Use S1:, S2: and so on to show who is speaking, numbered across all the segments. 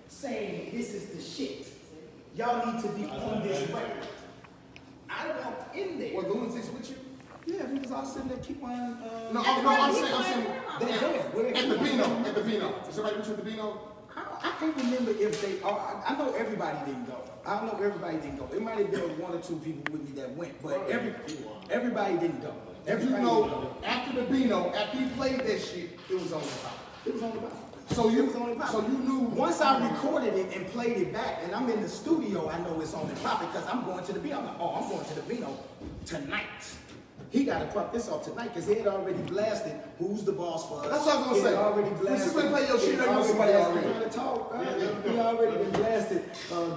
S1: Saying this is the shit. Y'all need to be on this record. I walked in there.
S2: What, Lunatics with you?
S1: Yeah, we was all sitting there, keep on.
S2: I'm saying, at the Beano. Is everybody with you at the Beano?
S1: I can't remember if they. I know everybody didn't go. I don't know everybody didn't go. It might have been one or two people with me that went, but everybody didn't go. Everybody didn't go.
S2: After the Beano, after you played that shit, it was on the top.
S1: It was on the bottom.
S2: So you knew.
S1: Once I recorded it and played it back, and I'm in the studio, I know it's on the top because I'm going to the Beano. I'm like, I'm going to the Beano tonight. He got to pop this off tonight because he had already blasted Who's the Boss for Us.
S2: That's what I was going to say.
S1: He already blasted.
S2: When you play your shit, I know somebody already.
S1: He already been blasted.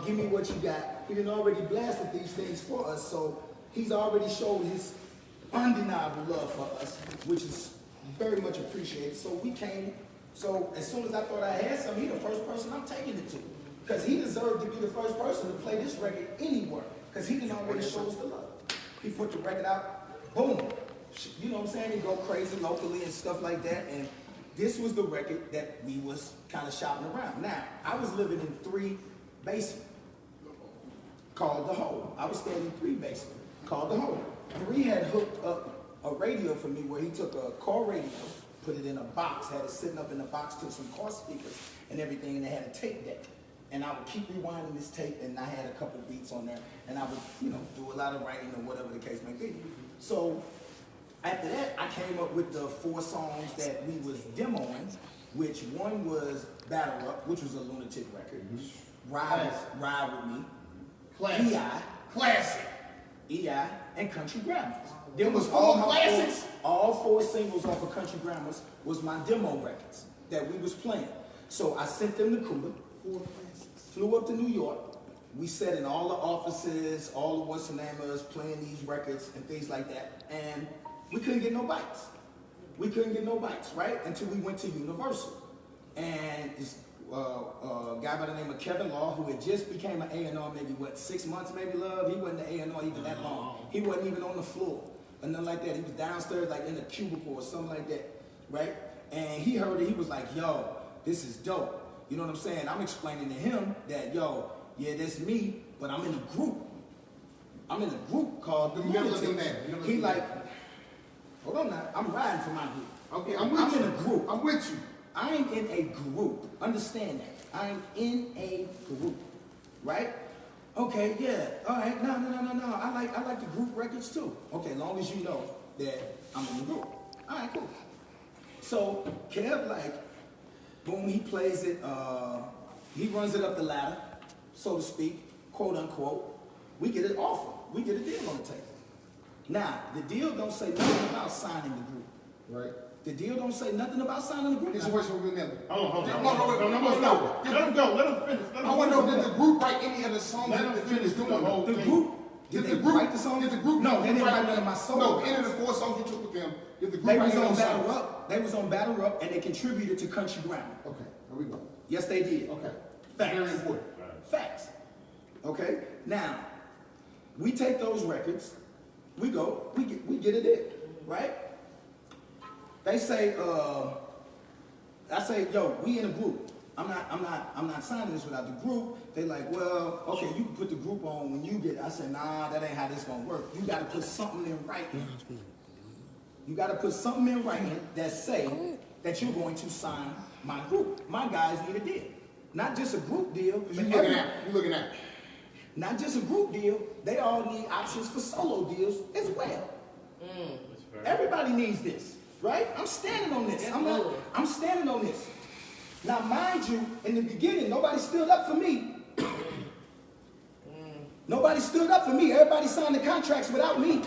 S1: Give me what you got. He done already blasted these things for us, so he's already showed his undeniable love for us, which is very much appreciated. So we came. So as soon as I thought I had something, he the first person I'm taking it to. Because he deserved to be the first person to play this record anywhere. Because he didn't already show us the love. He put the record out, boom. You know what I'm saying? He go crazy locally and stuff like that. And this was the record that we was kind of shopping around. Now, I was living in 3 basements called The Hole. I was staying in 3 basements called The Hole. 3 had hooked up a radio for me where he took a car radio, put it in a box, had it sitting up in a box, took some car speakers and everything, and they had a tape deck. And I would keep rewinding this tape, and I had a couple beats on there, and I would, do a lot of writing or whatever the case may be. So after that, I came up with the 4 songs that we was demoing, which one was Battle Up, which was a Lunatic record. Ride With Me.
S2: Classic.
S1: EI, and Country Grammars.
S2: There was all classics.
S1: All 4 singles off of Country Grammars was my demo records that we was playing. So I sent them to Cuba, flew up to New York. We sat in all the offices, all the what's the name is, playing these records and things like that. And we couldn't get no bites. We couldn't get no bites, right? Until we went to Universal. And this guy by the name of Kevin Law, who had just became an A&R maybe, 6 months maybe, love? He wasn't an A&R even that long. He wasn't even on the floor or nothing like that. He was downstairs like in a cubicle or something like that, right? And he heard it, he was like, yo, this is dope. You know what I'm saying? I'm explaining to him that, yo, yeah, that's me, but I'm in a group. I'm in a group called the Lunatics. He like, hold on now, I'm riding for my group.
S2: Okay, I'm with you.
S1: I'm in a group.
S2: I'm with you.
S1: I'm in a group. Understand that. I'm in a group. Right? Okay, yeah. All right. No. I like the group records too. Okay, as long as you know that I'm in the group. All right, cool. So Kev, like, boom, he plays it, he runs it up the ladder, so to speak, quote unquote. We get an offer. We get a deal on the table. Now, the deal don't say nothing about signing the group.
S2: Right.
S1: The deal don't say nothing about signing the group.
S2: This is what we're Nelly.
S3: Hold on. No. Let him go. Let him finish.
S2: I want to know, did the group write any of the songs
S3: Let
S2: that
S3: him
S2: the
S3: finish
S2: doing?
S3: the whole
S1: The
S3: thing.
S1: group? Did they write the song?
S2: Did the group?
S1: No, they didn't write none of my songs.
S2: No, any of the 4 songs you took with them, did the group
S1: They
S2: write
S1: was
S2: any
S1: on
S2: of those
S1: Battle
S2: songs?
S1: Up. They was on Battle Up, and they contributed to Country Grammar.
S2: Okay, here we go.
S1: Yes, they did.
S2: Okay.
S1: Facts.
S2: Very important.
S1: Facts. Okay. Now, we take those records, we go, we get it in, right? They say, I say, yo, we in a group. I'm not signing this without the group. They like, well, okay, you can put the group on when you get it. I said, nah, that ain't how this gonna work. You gotta put something in writing. You gotta put something in writing that say that you're going to sign my group. My guys need a deal. Not just a group deal.
S2: You looking at.
S1: Not just a group deal. They all need options for solo deals as well. Everybody needs this, right? I'm standing on this. I'm standing on this. Now, mind you, in the beginning, nobody stood up for me. Nobody stood up for me. Everybody signed the contracts without me.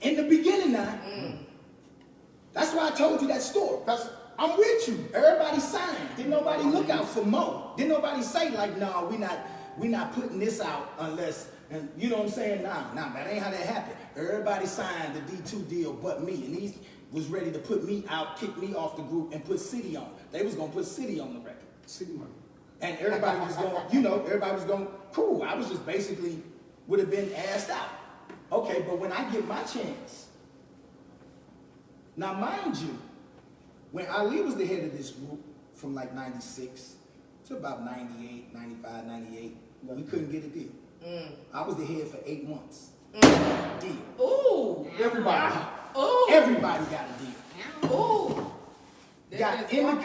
S1: In the beginning now. That's why I told you that story. I'm with you. Everybody signed. Didn't nobody look out for Mo. Didn't nobody say like, no, we not putting this out unless, and you know what I'm saying? Nah, that ain't how that happened. Everybody signed the D2 deal but me. And was ready to put me out, kick me off the group, and put City on. They was gonna put City on the record.
S2: City money.
S1: And everybody was going, everybody was going, cool. I was just basically, would have been asked out. Okay, but when I get my chance, now mind you, when Ali was the head of this group, from like 96 to about 98, 95, 98, we couldn't get a deal. I was the head for 8 months. Deal.
S4: Ooh.
S1: Everybody.
S4: Ooh.
S1: Everybody got a deal.
S4: Ooh.
S1: Got in the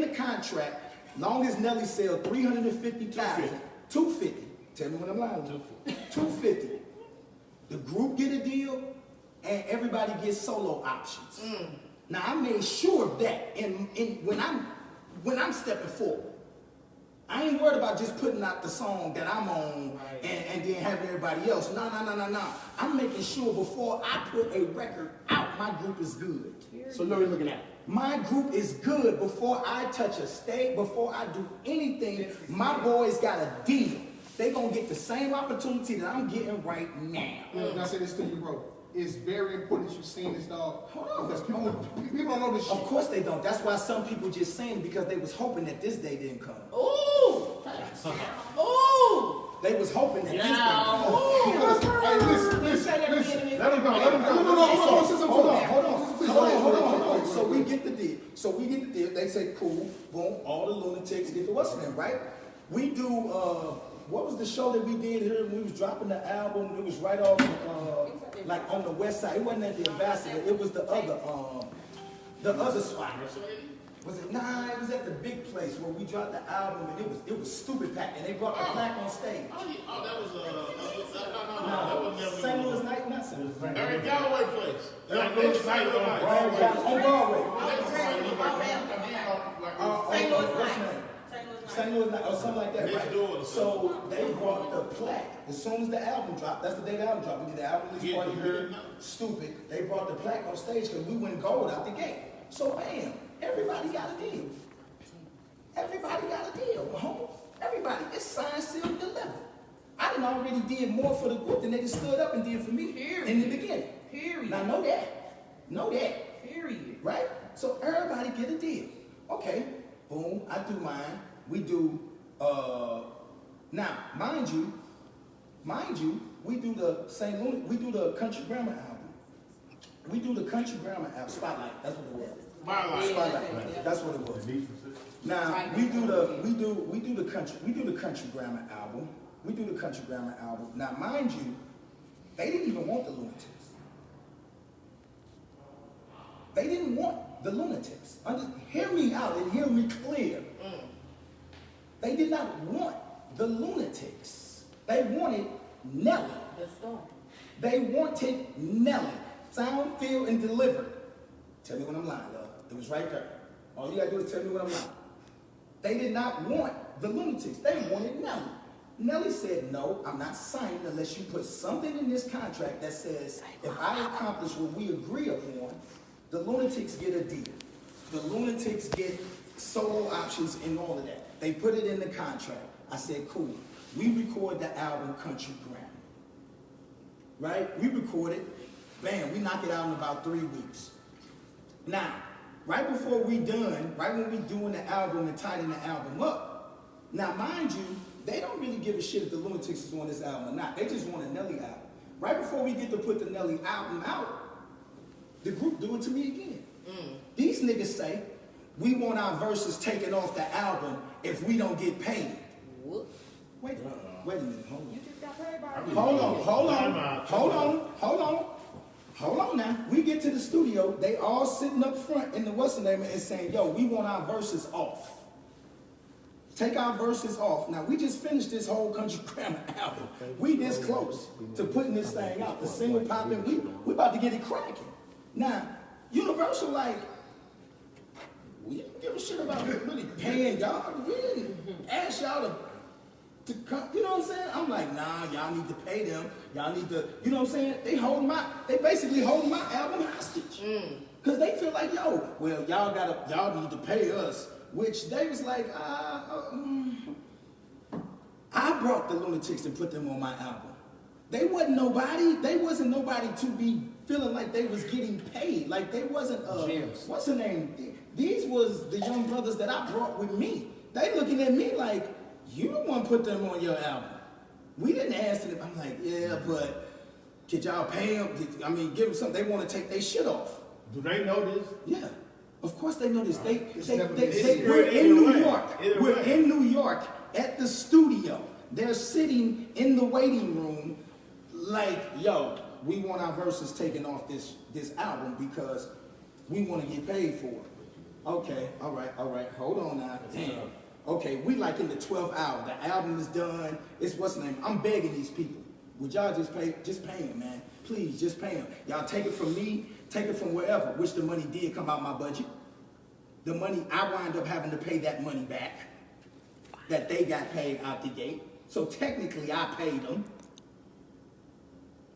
S1: contract, long as Nelly sell 350,000, 250. Tell me when I'm lying. 250. The group get a deal, and everybody gets solo options. Now I made sure of that when I'm stepping forward. I ain't worried about just putting out the song that I'm on and then having everybody else. No. I'm making sure before I put a record out, my group is good.
S2: So you know what you're looking at.
S1: My group is good before I touch a stage, before I do anything. My boys got a deal. They gonna get the same opportunity that I'm getting right now.
S2: And I say this to you, bro. It's very important that you've seen this, dog.
S1: Hold on.
S2: Because people don't know this shit.
S1: Of course they don't. That's why some people just saying because they was hoping that this day didn't come.
S4: Ooh. Ooh.
S1: They was hoping that this day didn't come.
S2: Hey, listen.
S3: Let him go.
S1: Hold on. So we get the deal. They say, cool, boom, all the lunatics get the what's the name, right? We do, what was the show that we did here when we was dropping the album? It was right off, like on the west side. It wasn't at the Ambassador. It was the other spot. Was it? Nah, it was at the big place where we dropped the album, and it was stupid packed, and they brought the plaque on stage.
S3: Oh, that was no,
S1: No,
S3: that was
S1: St. Louis night, not St. Louis night.
S3: Eric Galloway place.
S1: On Broadway.
S4: St. Louis
S1: What's
S4: night.
S1: the name? St. Louis night, or something like that,
S3: Next
S1: right?
S3: door.
S1: So they brought the plaque as soon as the album dropped. That's the day the album dropped. We did the album release party here. Stupid. They brought the plaque on stage because we went gold out the gate. So bam, everybody got a deal. Everybody got a deal, homie. Everybody, it's signed, sealed, delivered. I done already did more for the group than they just stood up and did for me in the beginning.
S4: Period.
S1: Now know that.
S4: Period.
S1: Right? So everybody get a deal. Okay, boom, I do mine. We do, now, mind you, we do the St.Lunatics, we do the Country Grammar album. We do the Country Grammar album, Spotlight, that's what it was. Spotlight, that's what it was. Now, we do the Country Grammar album. We do the Country Grammar album. Now, mind you, they didn't even want the Lunatics. They didn't want the Lunatics. Hear me out and hear me clear. They did not want the Lunatics. They wanted Nelly.
S4: The storm.
S1: They wanted Nelly. Sound, feel, and deliver. Tell me when I'm lying, love. It was right there. All you gotta do is tell me when I'm lying. They did not want the Lunatics. They wanted Nelly. Nelly said, no, I'm not signing unless you put something in this contract that says, if I accomplish what we agree upon, the Lunatics get a deal. The Lunatics get solo options and all of that. They put it in the contract. I said, cool. We record the album Country Grammar. Right? We record it. Bam, we knock it out in about 3 weeks. Now, right before we done, right when we doing the album and tidying the album up, now mind you, they don't really give a shit if the Lunatics is on this album or not. They just want a Nelly album. Right before we get to put the Nelly album out, the group do it to me again. These niggas say, we want our verses taken off the album if we don't get paid.
S4: Whoop.
S1: Wait a minute, hold on.
S4: You just got paid by
S1: Hold on now. We get to the studio, they all sitting up front in the what's the name and saying, yo, we want our verses off. Take our verses off. Now, we just finished this whole Country Grammar album. We this close to putting this thing out. The single popping, we about to get it cracking. Now, Universal like, we didn't give a shit about really paying y'all. We didn't ask y'all to come, you know what I'm saying? I'm like, nah, y'all need to pay them. Y'all need to, you know what I'm saying? They basically holding my album hostage. Cause they feel like, yo, well, y'all need to pay us. Which they was like, I brought the Lunatics and put them on my album. They wasn't nobody to be feeling like they was getting paid. Like they wasn't,
S2: Gems.
S1: what's the name? These was the young brothers that I brought with me. They looking at me like, you don't want to put them on your album. We didn't ask them. I'm like, yeah, but could y'all pay them? I mean, give them something. They want to take their shit off.
S3: Do they know this?
S1: Yeah, of course they know this.
S2: never been
S1: We're in New
S3: way.
S1: York.
S3: Either
S1: We're
S3: way.
S1: in New York at the studio. They're sitting in the waiting room like, yo, we want our verses taken off this album because we want to get paid for it. Okay, all right, hold on now. Damn. Okay, we like in the 12th hour. The album is done. It's what's the name? I'm begging these people. Would y'all just pay them, man? Please, just pay them. Y'all take it from me, take it from wherever, which the money did come out my budget. The money, I wind up having to pay that money back that they got paid out the gate. So technically, I paid them.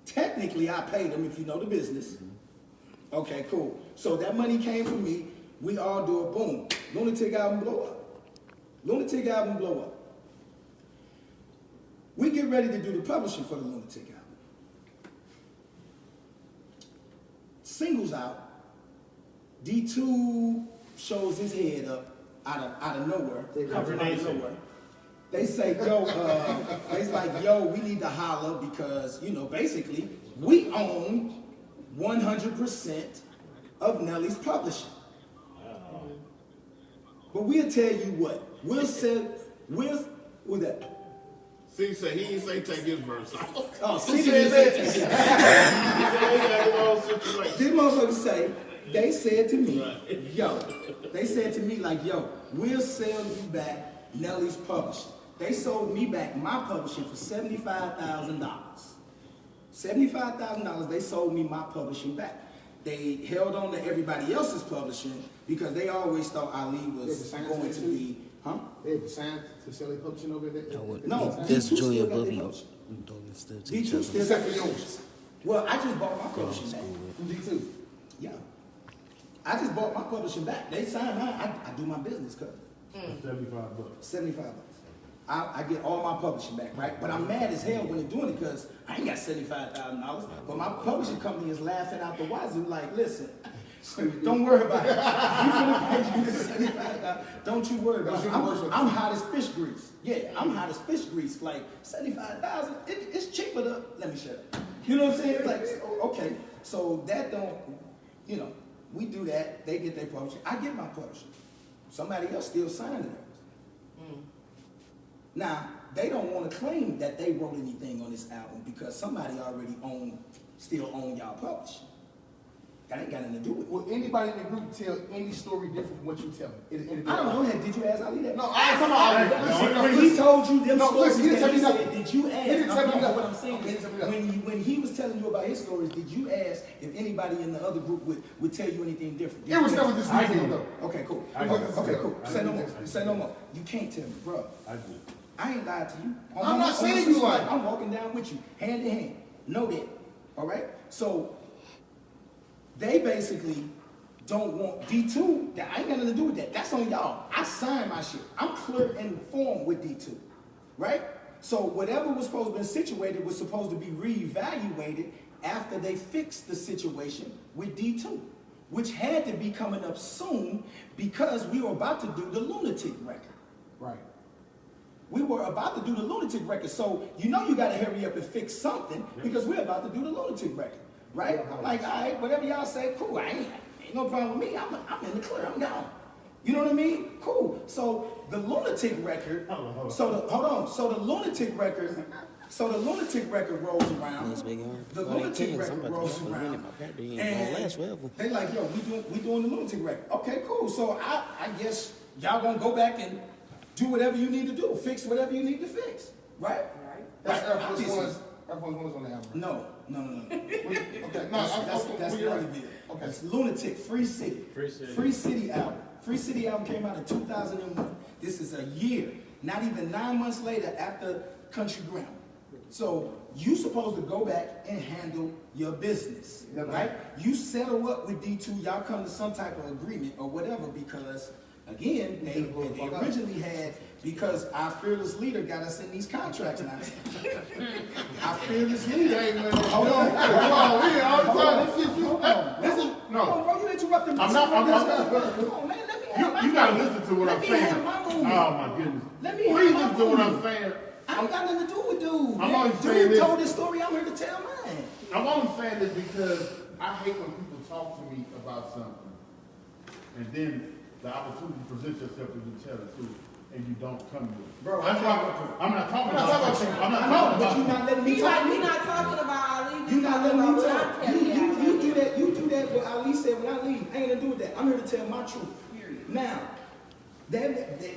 S1: Technically, I paid them if you know the business. Okay, cool. So that money came from me. We all do it, boom. Lunatic album blow up. Lunatic album blow up. We get ready to do the publishing for the Lunatic album. Singles out. D2 shows his head up out of nowhere. Out of nowhere. They say, yo, it's like, yo, we need to holler because, you know, basically, we own 100% of Nelly's publishing. But we'll tell you what, with that.
S3: See, say he didn't say take his verse off.
S1: Oh, see,
S3: He
S1: they
S3: said
S1: said,
S3: he got his own situation.
S1: these motherfuckers say, they said to me, yo, they said to me like, yo, we'll sell you back Nelly's publishing. They sold me back my publishing for $75,000. $75,000, they sold me my publishing back. They held on to everybody else's publishing because they always thought Ali was going to be, huh?
S2: They had to sign to sell their publishing over there?
S1: No,
S5: That's
S1: D2
S5: Junior
S1: still got their
S5: Bubby.
S1: publishing.
S5: D2
S1: D2 still got
S2: Except for
S1: their
S2: yours.
S1: publishing. Well, I just bought my publishing back.
S2: From D2.
S1: Yeah. I just bought my publishing back. They signed mine. I do my business cut.
S3: $75.
S1: $75. I get all my publishing back, right? But I'm mad as hell when they're doing it because I ain't got $75,000. But my publishing company is laughing out the wazoo like, listen, don't worry about it. You finna pay you the $75,000. Don't you worry about it. I'm hot as fish grease. Yeah, I'm hot as fish grease. Like $75,000, it's cheaper to, let me shut up. You know what I'm saying? Like, okay, so that don't, you know, we do that. They get their publishing. I get my publishing. Somebody else still signing it. Now, they don't want to claim that they wrote anything on this album because somebody already still own y'all publishing. That ain't got nothing to do with it.
S2: Will anybody in the group tell any story different from what you tell me?
S1: I don't know. Did you ask Ali that?
S2: No, I ain't talking about Ali.
S1: When he told you them
S2: No,
S1: stories
S2: listen, he
S1: that he
S2: didn't tell me
S1: said,
S2: nothing.
S1: did you
S2: He
S1: ask?
S2: didn't tell me
S1: No,
S2: nothing.
S1: what I'm saying
S2: Okay, he
S1: is,
S2: didn't tell me nothing.
S1: when he was telling you about his stories, did you ask if anybody in the other group would tell you anything different? Did
S2: It was
S1: you
S2: never
S1: ask?
S2: this
S1: I
S2: reason,
S1: did.
S2: though.
S1: Okay, cool.
S3: I did.
S1: Okay, cool.
S2: I
S1: Say no
S2: did.
S1: more. Say no more. You can't tell me, bro.
S3: I do.
S1: I ain't lied to you.
S2: I'm not saying you lied.
S1: I'm walking down with you, hand in hand. Know that. All right? So, they basically don't want D2. That I ain't got nothing to do with that. That's on y'all. I signed my shit. I'm clear and informed with D2. Right? So, whatever was supposed to be situated was supposed to be reevaluated after they fixed the situation with D2, which had to be coming up soon because we were about to do the Lunatic record.
S2: Right.
S1: We were about to do the Lunatic record, so you know you got to hurry up and fix something because we're about to do the Lunatic record, right? Like, all right, whatever y'all say, cool. Ain't no problem with me. I'm in the clear. I'm gone. You know what I mean? Cool. So the Lunatic record. So the Lunatic record. So the Lunatic record rolls around. The Lunatic record rolls around. And they like, yo, we doing the Lunatic record. Okay, cool. So I guess y'all gonna go back and do whatever you need to do, fix whatever you need to fix, right?
S2: That's
S1: Right,
S2: Air Force
S1: obviously.
S2: One's on the album.
S1: No.
S2: Okay,
S1: That's Nellyville.
S2: Okay.
S1: It's Lunatic, Free City. Free City album. Free City album came out in 2001. This is a year, not even 9 months later after Country Grammar. So you supposed to go back and handle your business, right? You settle up with D2, y'all come to some type of agreement or whatever because Again, they originally had, because our fearless leader got us in these contracts now. Our fearless leader.
S2: Hold on, we here all the time. Listen, no.
S1: Come on, bro, you interrupting me.
S2: I'm not.
S1: Come on, man, let me have my
S3: You gotta
S1: moment.
S3: listen to what I'm
S1: Let me
S3: saying.
S1: have my moment.
S3: Oh my goodness.
S1: Let me
S3: Please
S1: have my
S3: listen to what I'm
S1: moment.
S3: saying.
S1: I ain't got nothing to do with dude.
S3: I'm only saying
S1: Dude
S3: this.
S1: told this story, I'm here to tell mine.
S3: I'm only saying this because I hate when people talk to me about something, and then the opportunity presents yourself to each other too, and you don't come to it.
S1: Bro,
S3: That's why I'm not talking about you. I'm not
S1: I know,
S3: talking
S1: but you
S3: about
S1: not letting me
S4: We
S1: talk.
S4: not talking about Ali.
S1: You not letting me
S4: talking
S1: talk.
S4: about what I'm telling
S1: You do that. You do that. What Ali said when I leave, I ain't gonna do with that. I'm here to tell my truth.
S4: Period.
S1: Now, they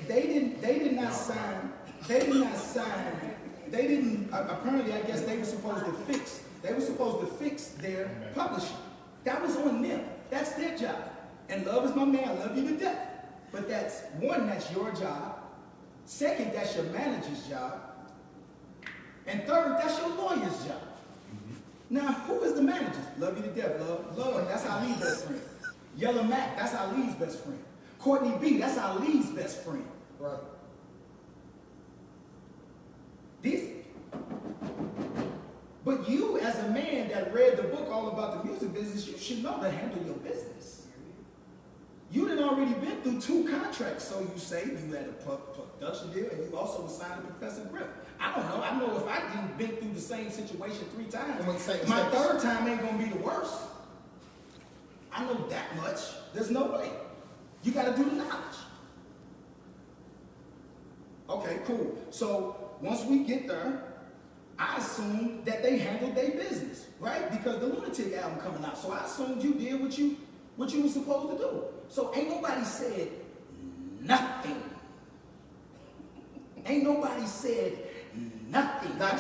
S1: did not sign. They did not sign. They didn't. Apparently, I guess they were supposed to fix. They were supposed to fix their publishing. That was on them. That's their job. And Love is my man. I love you to death. But that's one. That's your job. Second, that's your manager's job. And third, that's your lawyer's job. Now, who is the manager? Love you to death, Love. Love, that's Ali's best friend. Yellow Mac, that's Ali's best friend. Courtney B, that's Ali's best friend.
S2: Right.
S1: But you, as a man that read the book all about the music business, you should know to handle your business. You done already been through 2 contracts, so you say you had a production deal, and you also signed to Professor Griff. I don't know. I know if I didn't been through the same situation 3 times, my 3rd time ain't gonna be the worst. I know that much. There's no way. You got to do the knowledge. Okay, cool. So once we get there, I assumed that they handled their business, right? Because the Lunatic album coming out. So I assumed you did what you were supposed to do. So ain't nobody said nothing. Ain't nobody said nothing. I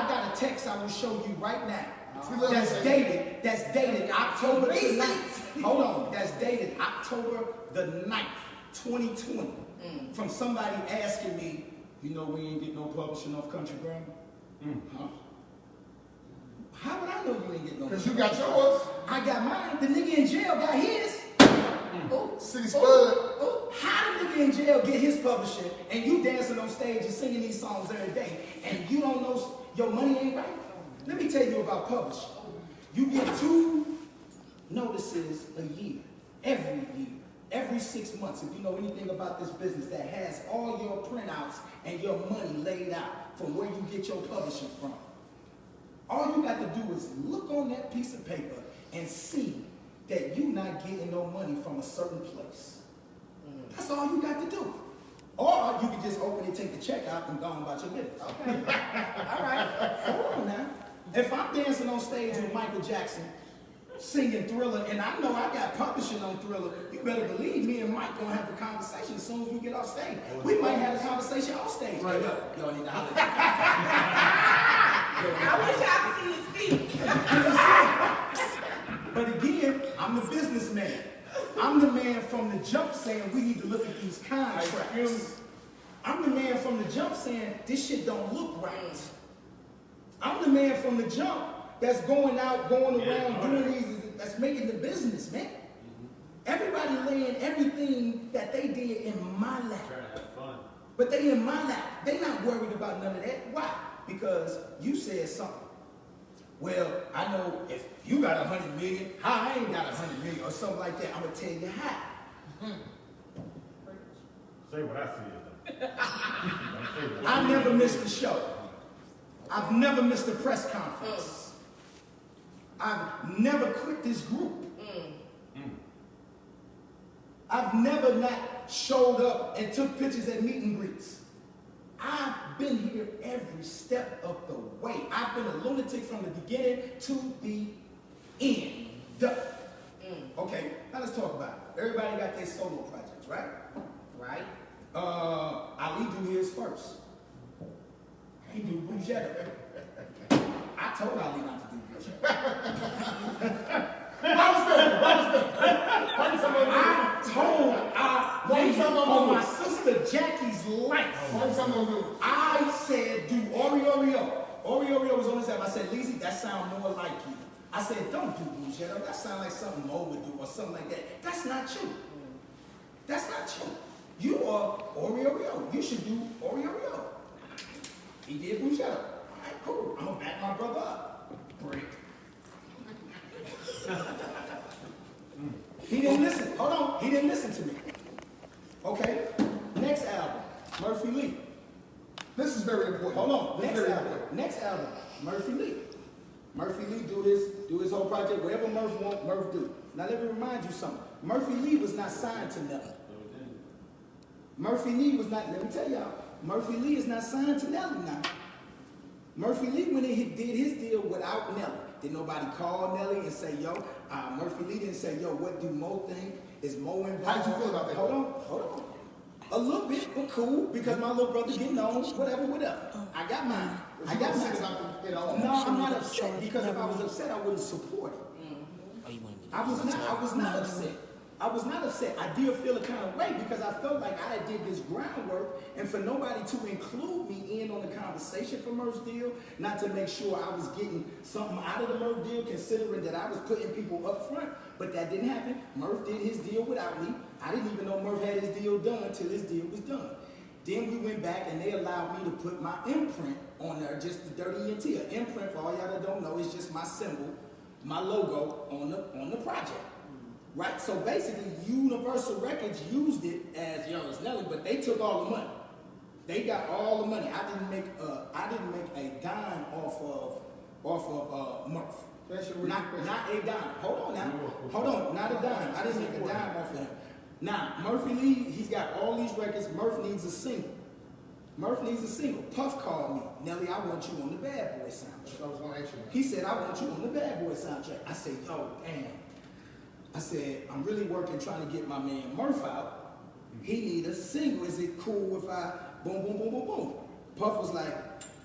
S1: got a text I will show you right now. That's dated October the 9th. Hold on. That's dated October the 9th, 2020. From somebody asking me, you know we ain't get no publishing off Country Grammar? Huh? How would I know you ain't get no?
S2: Because you got yours.
S1: I got mine. The nigga in jail got his.
S2: City Spud.
S1: How did the nigga in jail get his publishing and you dancing on stage and singing these songs every day and you don't know your money ain't right? Let me tell you about publishing. You get 2 notices a year, every 6 months. If you know anything about this business, that has all your printouts and your money laid out from where you get your publishing from. All you got to do is look on that piece of paper and see that you're not getting no money from a certain place. That's all you got to do. Or you can just open it, take the check out, and go on about your business.
S4: Okay. All right.
S1: Hold on now. If I'm dancing on stage with Michael Jackson, singing Thriller, and I know I got publishing on Thriller, you better believe me and Mike gonna have a conversation as soon as we get off stage. We might have a conversation off stage. Right. Y'all need to holler.
S4: I wish I could see you speak.
S1: But again, I'm the businessman. I'm the man from the jump saying we need to look at these contracts. I'm the man from the jump saying this shit don't look right. I'm the man from the jump that's going out, going around, doing these, that's making the business, man. Everybody laying everything that they did in my lap.
S5: Trying to have fun.
S1: But they in my lap. They not worried about none of that. Why? Because you said something. Well, I know if you got 100 million, how I ain't got 100 million or something like that. I'm gonna tell you how.
S3: Say what I said.
S1: I never missed a show. I've never missed a press conference. I've never quit this group. I've never not showed up and took pictures at meet and greets. I've been here every step of the way. I've been a lunatic from the beginning to the end. Okay, now let's talk about it. Everybody got their solo projects, right?
S4: Right.
S1: Ali do his first. He do Bougetto. I told Ali not to do Bougetto. I told Ali on my sister Jackie's life. I said do Oreo. Oreo was on his album. I said, Lizzie, that sound more like you. I said, don't do Bougetto. That sound like something Mo would do or something like that. That's not you. That's not you. You are Oreo. You should do Oreo. He did Bugetto. All right, cool. I'm gonna back my brother up. Break. He didn't listen. Hold on. He didn't listen to me. Okay. Next album, Murphy Lee.
S2: This is very important.
S1: Hold on.
S2: This is very important.
S1: Next album, Murphy Lee. Murphy Lee do his whole project. Whatever Murph want, Murph do. Now let me remind you something. Murphy Lee was not signed to Nelly. Murphy Lee was not, let me tell y'all, Murphy Lee is not signed to Nelly now. Murphy Lee, when he did his deal without Nelly, did nobody call Nelly and say, yo, Murphy Lee didn't say, yo, what do Mo think? Is Mo involved?
S2: How did you feel about that?
S1: Hold on. A little bit, but cool, because my little brother getting on, whatever. I got mine. I got mine. No, I'm not upset, because if I was upset, I wouldn't support it. I was not upset. I was not upset. I did feel a kind of way because I felt like I did this groundwork, and for nobody to include me in on the conversation for Murph's deal, not to make sure I was getting something out of the Murph deal, considering that I was putting people up front, but that didn't happen. Murph did his deal without me. I didn't even know Murph had his deal done until his deal was done. Then we went back and they allowed me to put my imprint on there, just the Dirty ENT. An imprint, for all y'all that don't know, is just my symbol, my logo on the project. Right? So basically, Universal Records used it as Youngest Nelly, but they took all the money. They got all the money. I didn't make a dime off of Murph. Not a dime. Hold on, not a dime. I didn't make a dime off of him. Now, Murphy Lee, he's got all these records. Murph needs a single. Puff called me. Nelly, I want you on the Bad Boy soundtrack.
S2: I was going to ask you that.
S1: He said, I want you on the Bad Boy soundtrack. I said, yo, damn. I said, I'm really working trying to get my man Murph out. He need a single. Is it cool if I boom, boom, boom, boom, boom? Puff was like,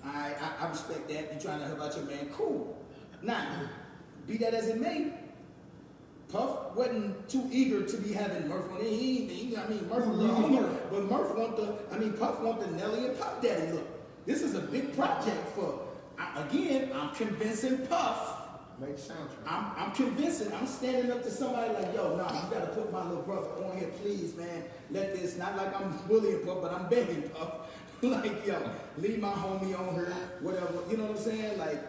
S1: I respect that. You trying to help out your man. Cool. Now, be that as it may, Puff wasn't too eager to be having Murph on it. Murph loved Murph. But Puff want the Nelly and Puff Daddy look. This is a big project for, again, I'm convincing Puff.
S2: Make soundtrack.
S1: I'm convincing, I'm standing up to somebody like, yo, nah, you gotta put my little brother on here, please, man. Let this, not like I'm bullying Puff, but I'm begging Puff. Like, yo, leave my homie on her, whatever, you know what I'm saying? Like,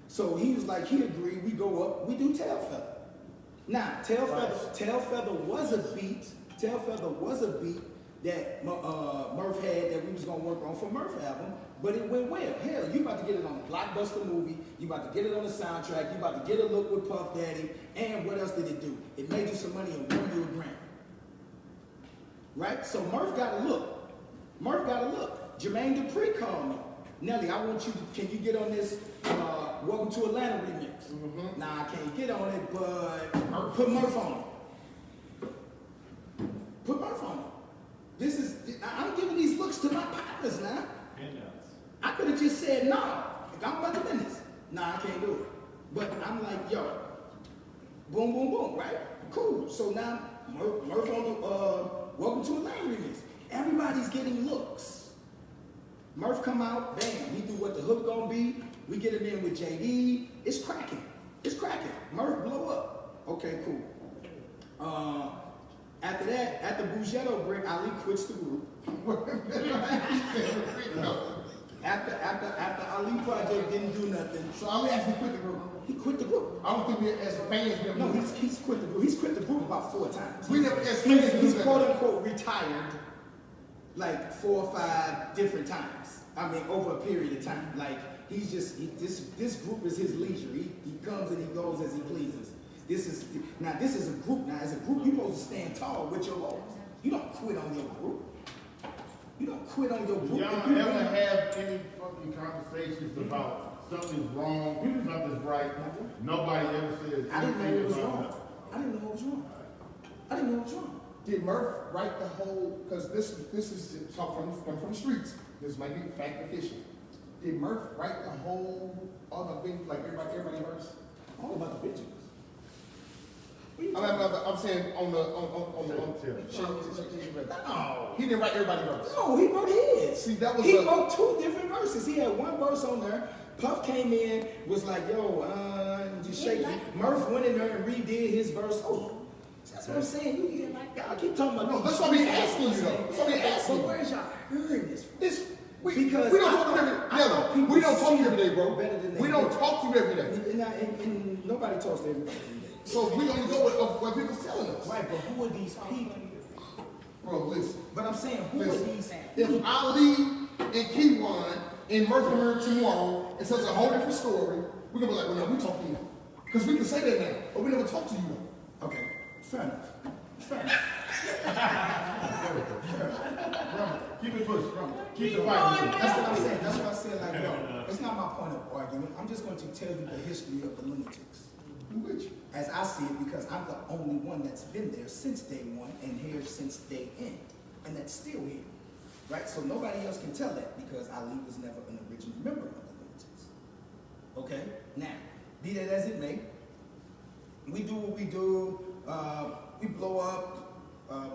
S1: so he was like, he agreed, we go up, we do Tail Feather. Now, Tail Feather was a beat that Murph had that we was gonna work on for Murph album, but it went well. Hell, you about to get it on a blockbuster movie, you about to get it on the soundtrack, you about to get a look with Puff Daddy, and what else did it do? It made you some money and won you a Grammy. Right? So Murph got a look. Jermaine Dupri called me. Nelly, I want you to, can you get on this Welcome to Atlanta remix? Mm-hmm. Nah, I can't get on it, but put Murph on it. Put Murph on it. I'm giving these looks to my partners now. I could have just said, nah, I'm about to business. Nah, I can't do it. But I'm like, yo, boom, boom, boom, right? Cool. So now, Murph on the Welcome to Atlanta remix. Everybody's getting looks. Murph come out, bam, he do what the hook gonna be. We get him in with JD. It's cracking. Murph blow up. Okay, cool. After that, at the Bugetto break, Ali quits the group. After Ali project didn't do nothing.
S2: So Ali actually quit the group.
S1: He quit the group.
S2: I don't think we as fans never.
S1: No, he's quit the group. He's quit the group about 4 times.
S2: We never as fans.
S1: He's quote unquote retired like 4 or 5 different times. I mean, over a period of time. Like this group is his leisure. He comes and he goes as he pleases. This is a group. Now, as a group, you're supposed to stand tall with your goals. You don't quit on your group.
S3: Y'all ever have any fucking conversations about something's wrong, something's right? Nobody ever says
S1: I didn't know
S3: anything
S1: it was
S3: about
S1: wrong.
S3: nothing.
S1: I didn't know it was wrong.
S2: Did Murph write the whole? Because this is talk from the streets. This might be fact official. Did Murph write the whole other thing like everybody verse?
S1: All about the bitches.
S2: I'm saying on the
S1: No.
S2: He didn't write everybody verse.
S1: No, he wrote his.
S2: See, that was
S1: he wrote 2 different verses. He had 1 verse on there. Puff came in, was like, yo, just shaky. Murph went in there and redid his verse over. That's what I'm saying. You hear like y'all keep talking about.
S2: No, that's what we asking you though. That's what we asking
S1: But
S2: you.
S1: where's y'all hearing this from?
S2: We don't talk to you every day. We don't talk to you every day, bro.
S1: Better than
S2: We don't talk to you every day.
S1: And nobody talks to everybody every day.
S2: So we only go with what people's telling us.
S1: Right, but who are these people?
S2: Bro, listen.
S1: But I'm saying, who are
S2: Listen.
S1: these
S2: If Ali and Keywan in Murphy tomorrow, it's such a whole different story, we're gonna be like, well, no, we talk to you. Because we can say that now, but we never talk to you.
S1: Okay, fair enough. Fair enough.
S3: Keep it pushing. Keep it
S4: Keep
S3: fighting.
S4: going.
S1: That's what I'm saying. That's what I said. Like, bro, it's not my point of argument. I'm just going to tell you the history of the Lunatics.
S2: Which?
S1: As I see it, because I'm the only one that's been there since day one and here since day end. And that's still here. Right? So nobody else can tell that because Ali was never an original member of the Lunatics. Okay? Now, be that as it may, we do what we do. We blow up.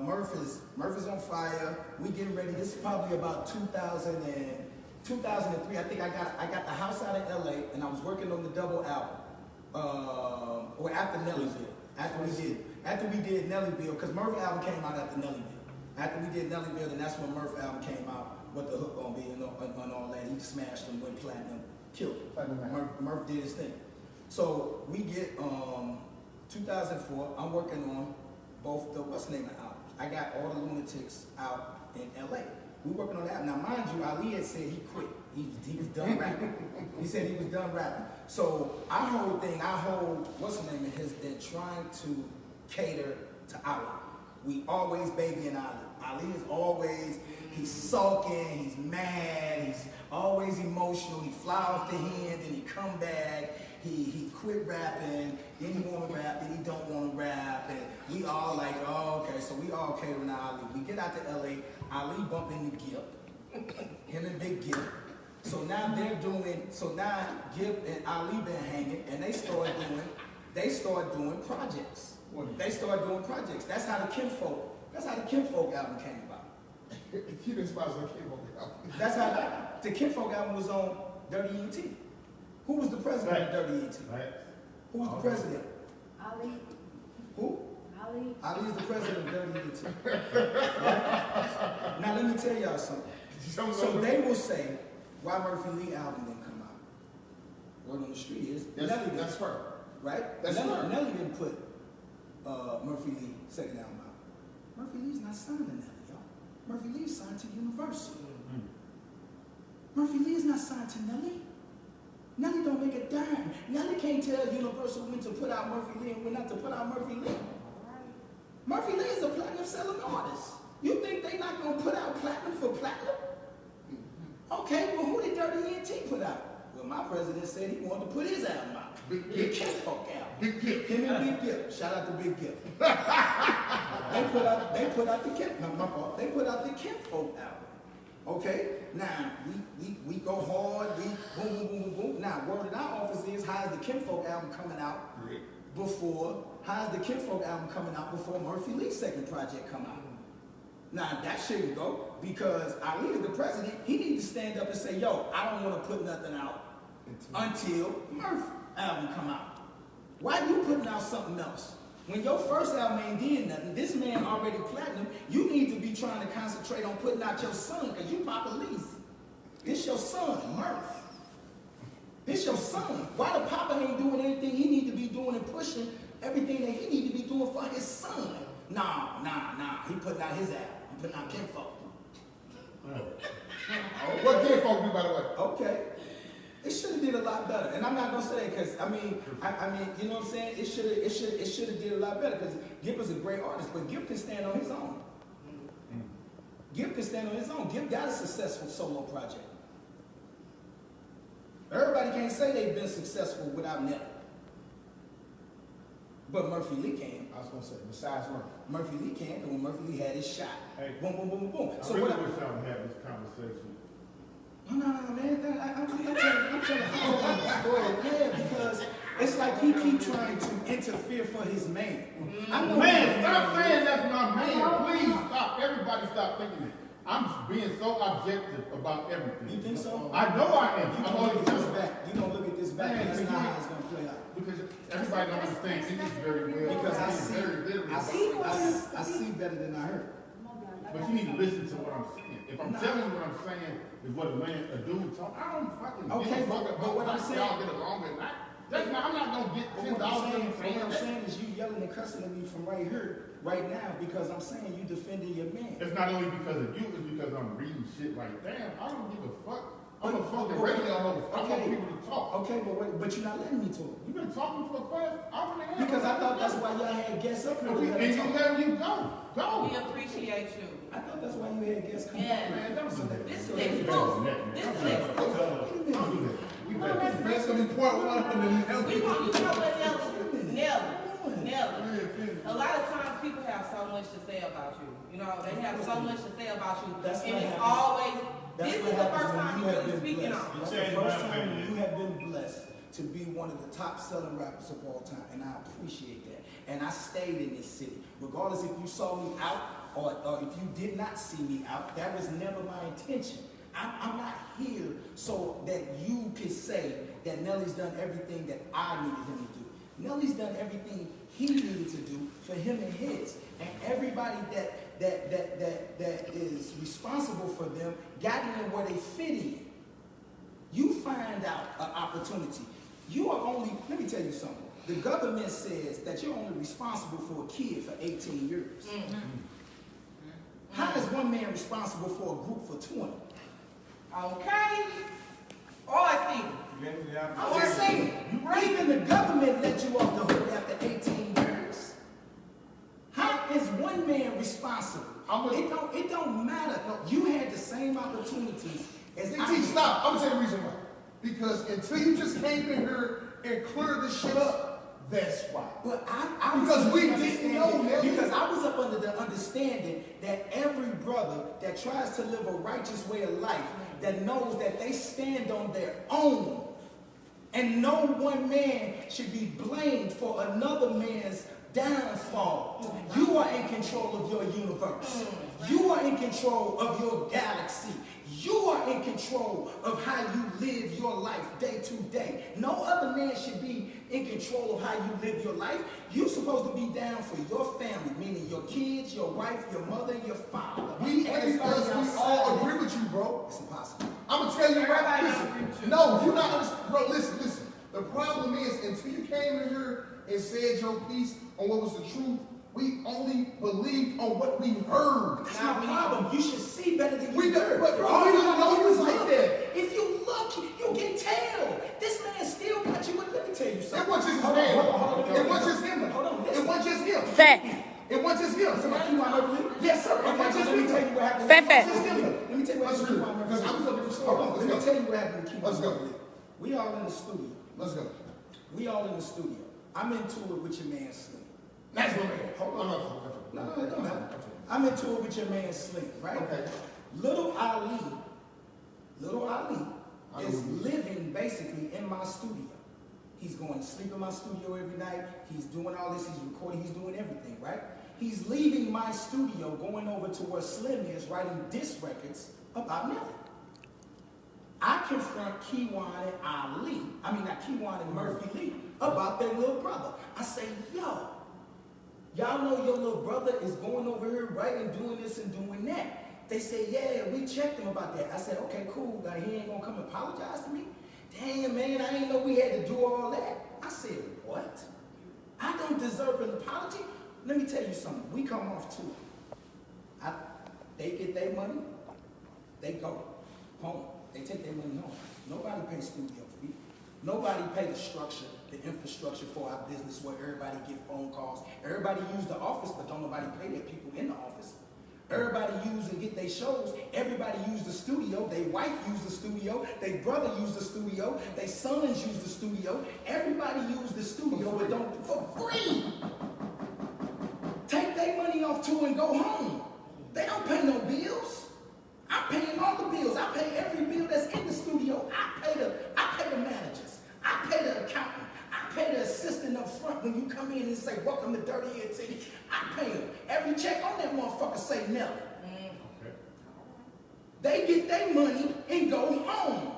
S1: Murph is on fire. We getting ready. This is probably about 2003. I think I got the house out of LA and I was working on the double album. Or after Nellyville. After we did Nellyville, because Murph album came out after Nellyville. After we did Nellyville, then that's when Murph album came out. What the hook gonna be and all that. He smashed them, went platinum, killed it. Murph did his thing. So we get 2004. I'm working on both the what's the name of the album. I got all the Lunatics out in LA. We working on that. Now mind you, Ali had said he quit. He was done rapping. He said he was done rapping. So our whole what's the name of his been trying to cater to Ali. We always babying Ali. Ali is always, he's sulking, he's mad, he's always emotional, he fly off the hand, then he come back, he quit rapping, then he wanna rap, then he don't wanna rap, and we all like, oh, okay, so we all catering to Ali. We get out to LA, Ali bump into Gip, him and Big Gip. So now Gip and Ali been hanging, and they start doing projects. That's how the Kinfolk album came about.
S2: Keep inspired by Kinfolk album.
S1: That's how the Kinfolk album was on Dirty E.T. Who was the president of Dirty E.T.? Who was the president?
S5: Ali.
S1: Who?
S5: Ali.
S1: Ali is the president of Dirty E.T. Now let me tell y'all something. So they will say, why Murphy Lee album didn't come out? Word on the street is Nelly did.
S2: That's fair.
S1: Right?
S2: That's fair.
S1: Nelly didn't put Murphy Lee second album out. Murphy Lee's not signed to Nelly, y'all. Murphy Lee's signed to Universal. Murphy Lee is not signed to Nelly. Nelly don't make a dime. Nelly can't tell Universal when to put out Murphy Lee and when not to put out Murphy Lee. Murphy Lee is a platinum selling artist. You think they not gonna put out platinum for platinum? Okay, well who did Dirty E.T. put out? Well, my president said he wanted to put his album out. The Kinfolk album. Him and Big Gip. Shout out to Big Gip. They put out the Kinfolk album. Okay? Now, we go hard, we boom, boom, boom, boom. Now, word in our office is, how's the Kinfolk album coming out before Murphy Lee's second project come out? Now, that shouldn't go, because Ali is the president. He needs to stand up and say, yo, I don't want to put nothing out until Murph album come out. Why you putting out something else? When your first album ain't did nothing, this man already platinum, you need to be trying to concentrate on putting out your son, because you Papa Leezy. This your son, Murph. This your son. Why the Papa ain't doing anything he need to be doing and pushing everything that he need to be doing for his son? Nah. He putting out his album. I'm putting out Kinfolk.
S2: What Kinfolk do, by the way?
S1: Okay. It should have did a lot better, and I'm not gonna say that because I mean, you know what I'm saying? It should have did a lot better because Gip is a great artist, but Gip can stand on his own. Gip got a successful solo project. Everybody can't say they've been successful without Nelly, but Murphy Lee can.
S2: I was gonna say, besides
S1: Murphy Lee can, and when Murphy Lee had his shot,
S3: Hey,
S1: boom, boom, boom, boom.
S3: I really wish I would have this conversation.
S1: No, man. I'm trying to story. Yeah, because it's like he keep trying to interfere for his man. I know
S3: Man, stop saying that's my man. Please stop. Everybody stop thinking it. I'm being so objective about everything.
S1: You think so?
S3: I know I am.
S1: You
S3: I'm
S1: gonna look
S3: only
S1: at this back. You gonna look at this back.
S3: Man,
S1: That's
S3: you
S1: not
S3: can't-
S1: how it's gonna play out.
S3: because everybody don't understand English very well.
S1: Because I
S3: It's
S1: see,
S3: very literally.
S1: I see better than I heard.
S3: But you need to listen to what I'm saying. If I'm telling you what I'm saying is what a dude talk, I don't fucking
S1: Okay,
S3: give a fuck
S1: but what I'm
S3: how
S1: saying-
S3: y'all get along or not. That's not, I'm not gonna get
S1: But
S3: $10
S1: what I'm saying is you yelling and cussing at me from right here, right now, because I'm saying you defending your man.
S3: It's not only because of you, it's because I'm reading shit like, damn, I don't give a fuck. I'm a fucking
S1: But-
S3: radio host. I want
S1: okay.
S3: people to talk.
S1: Okay, but you're not letting me talk.
S3: You've been talking for quite hour and a half.
S1: Because I thought that's why y'all had guests up here.
S3: And
S1: to let
S3: you
S1: them talk.
S3: let you go. Go.
S4: We appreciate you.
S1: I thought that's why you had guests come
S4: Yeah.
S1: up.
S3: Man, don't do that.
S4: This is
S3: Don't do that.
S4: exclusive.
S3: Man.
S4: This is
S3: Don't do that.
S4: exclusive.
S3: Don't do that. We better.
S2: That's gonna be part one of the
S4: We want you to know what Nelly. A lot of times people have so much to say about you. You know, they have so much to say about you.
S1: That's
S4: And
S1: what
S4: it's
S1: happens.
S4: always,
S1: That's
S4: this is
S1: what
S4: the
S1: happens
S4: first
S1: when
S4: time
S1: you
S4: you're
S1: have
S4: really
S1: been
S4: speaking
S1: blessed.
S4: on.
S1: That's the first time you have been blessed to be one of the top selling rappers of all time, and I appreciate that. And I stayed in this city, regardless if you saw me out or if you did not see me out. That was never my intention. I'm not here so that you can say that Nelly's done everything that I needed him to do. Nelly's done everything he needed to do for him and his, and everybody that is responsible for them got in where they fit in. You find out an opportunity. You are only, let me tell you something. The government says that you're only responsible for a kid for 18 years. How is one man responsible for a group for 20?
S4: Okay? Or Steve.
S1: I'm just saying, even the government let you off the hook after 18 years. How is one man responsible? It don't matter. You had the same opportunities as I did.
S2: Stop. I'm gonna tell you the reason why. Because until you just came in here and cleared this shit up, that's why.
S1: But I was
S2: Because
S1: under
S2: we
S1: the
S2: didn't know,
S1: understanding-
S2: Nelly.
S1: Because I was up under the understanding that every brother that tries to live a righteous way of life, that knows that they stand on their own, and no one man should be blamed for another man's downfall. You are in control of your universe. You are in control of your galaxy. You are in control of how you live your life day to day. No other man should be in control of how you live your life. You're supposed to be down for your family, meaning your kids, your wife, your mother, your father.
S2: We all
S1: outside
S2: agree with you, bro.
S1: It's impossible.
S2: I'm gonna tell you
S4: Everybody
S2: right.
S4: don't agree with
S2: Listen,
S4: you.
S2: no, you're not understand, bro. Listen. The problem is until you came in here and said your piece on what was the truth, we only believed on what we heard.
S1: That's my problem. You should see better than
S2: We
S1: you
S2: don't-
S1: heard.
S2: but bro,
S1: All
S2: we
S1: you
S2: don't
S1: gotta
S2: know
S1: do
S2: you
S1: is
S2: like
S1: look.
S2: that.
S1: If you look, you can tell. This man still got you. Let me tell you something.
S2: It wasn't just
S1: Hold on,
S2: him.
S1: hold on, hold on. Let me
S2: It
S1: tell you
S2: wasn't just
S1: something.
S2: him.
S1: Hold on,
S2: It
S1: listen.
S2: wasn't just him.
S5: Fact.
S2: It wasn't just him.
S1: Somebody keep on over me?
S2: Yes, sir. It
S1: Okay,
S2: wasn't
S1: so
S2: just
S1: let me
S2: him.
S1: tell you what happened.
S5: Fact.
S1: Let me tell you what
S2: Let's
S1: happened.
S2: do it. Because I was up for
S1: Hold on, let me
S2: Let's
S1: tell
S2: go.
S1: you what happened. Keep
S2: Let's
S1: on
S2: go.
S1: over there. We all in the studio.
S2: Let's go.
S1: We all in the studio. I'm into it with your man Slim.
S2: That's my man.
S1: Hold on. No, it don't matter. I'm into it with your man Slim, right?
S2: Okay.
S1: Little Ali
S2: I
S1: is
S2: know.
S1: living basically in my studio. He's going to sleep in my studio every night. He's doing all this. He's recording. He's doing everything, right? He's leaving my studio, going over to where Slim is, writing diss records about Nelly. I confront Keywan and Murphy Lee about their little brother. I say, yo, y'all know your little brother is going over here writing, doing this and doing that. They say, yeah, we checked him about that. I said, okay, cool. Now he ain't gonna come apologize to me? Damn, man, I ain't know we had to do all that. I said, what? I don't deserve an apology? Let me tell you something. We come off tour. They get their money, they go home. They take their money home. Nobody pays studio fee. Nobody pay the structure, the infrastructure for our business where everybody get phone calls. Everybody use the office, but don't nobody pay their people in the office. Everybody use and get their shows. Everybody use the studio. Their wife use the studio. Their brother use the studio. Their sons use the studio. Everybody use the studio, but don't for free. Take their money off tour and go home. They don't pay no bills. I'm paying all the bills. I pay every bill that's in the studio. I pay the managers. I pay the accountant. I pay the assistant up front when you come in and say, welcome to Dirty Ear TV. I pay them. Every check on that motherfucker say Nelly.
S3: Okay.
S1: They get their money and go home.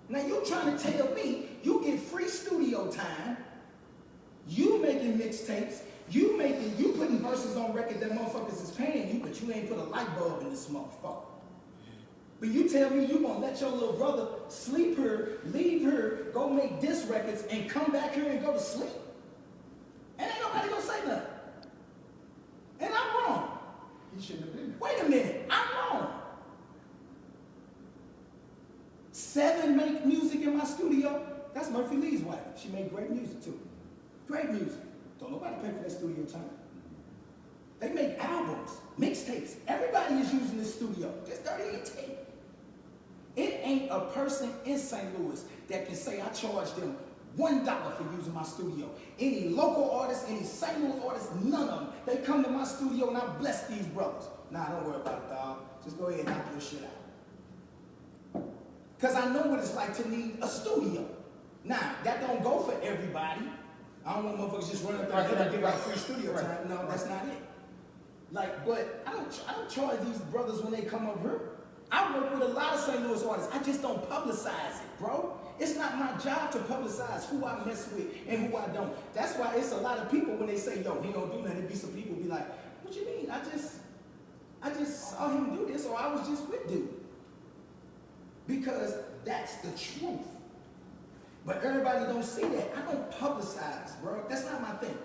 S1: Now you trying to tell me you get free studio time You making mixtapes, you putting verses on record that motherfuckers is paying you, but you ain't put a light bulb in this motherfucker. But you tell me you gonna let your little brother sleep here, leave here, go make diss records, and come back here and go to sleep? And ain't nobody gonna say nothing. And I'm wrong.
S2: He shouldn't have been there.
S1: Wait a minute, I'm wrong. 7 make music in my studio. That's Murphy Lee's wife. She made great music too. Great music. Don't nobody pay for that studio time. They make albums, mixtapes. Everybody is using this studio. Just 38. It ain't a person in St. Louis that can say I charge them $1 for using my studio. Any local artists, any St. Louis artists, none of them. They come to my studio and I bless these brothers. Nah, don't worry about it, dog. Just go ahead and knock your shit out. Because I know what it's like to need a studio. Now, that don't go for everybody. I don't want motherfuckers just running up there and give out free studio time. No, that's not it. Like, but I don't charge these brothers when they come up here. I work with a lot of St. Louis artists. I just don't publicize it, bro. It's not my job to publicize who I mess with and who I don't. That's why it's a lot of people when they say, yo, he don't do nothing. It be some people be like, what you mean? I just saw him do this, or I was just with dude. Because that's the truth. But everybody don't see that. I don't publicize, bro. That's not my thing.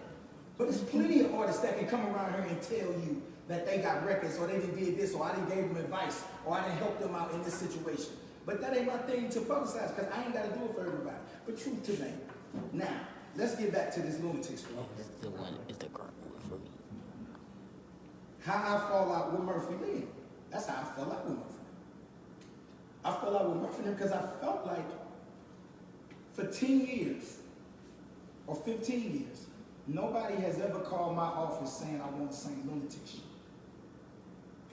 S1: But there's plenty of artists that can come around here and tell you that they got records, or they done did this, or I done gave them advice, or I done helped them out in this situation. But that ain't my thing to publicize, because I ain't got to do it for everybody. But truth to me. Now, let's get back to this Lunatics.
S5: The one is the girl for me.
S1: How I fall out with Murphy Lee. That's how I fell out with Murphy. I fell out with Murphy because I felt like for 10 years or 15 years, nobody has ever called my office saying I want a St.Lunatics show.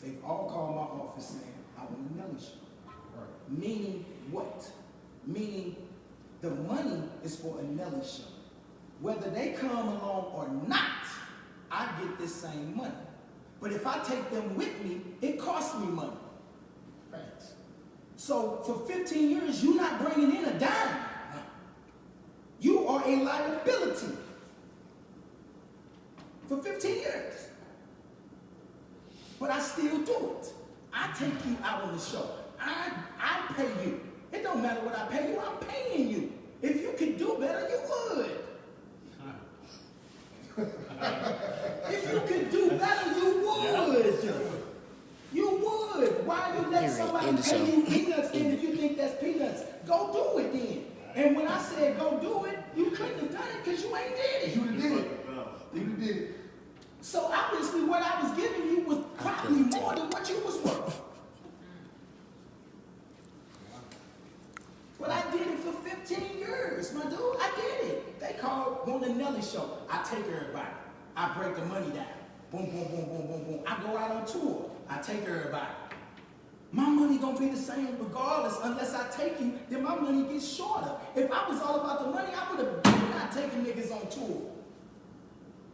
S1: They've all called my office saying I want a Nelly show.
S2: Right.
S1: Meaning what? Meaning the money is for a Nelly show. Whether they come along or not, I get this same money. But if I take them with me, it costs me money.
S2: Facts.
S1: So for 15 years, you're not bringing in a dime. You are a liability. For 15 years. But I still do it. I take you out on the show. I pay you. It don't matter what I pay you, I'm paying you. If you could do better, you would. If you could do better, you would. You would. Why you let somebody pay you peanuts then if you think that's peanuts? Go do it then. And when I said go do it, you couldn't have done it because you ain't did it.
S2: You did it. You did it.
S1: So obviously what I was giving you was probably more than what you was worth. But I did it for 15 years, my dude. I did it. They called on the Nelly show. I take everybody. I break the money down. Boom, boom, boom, boom, boom, boom. I go out on tour. I take everybody. My money gonna be the same regardless. Unless I take you, then my money gets shorter. If I was all about the money, I would have been not taking niggas on tour.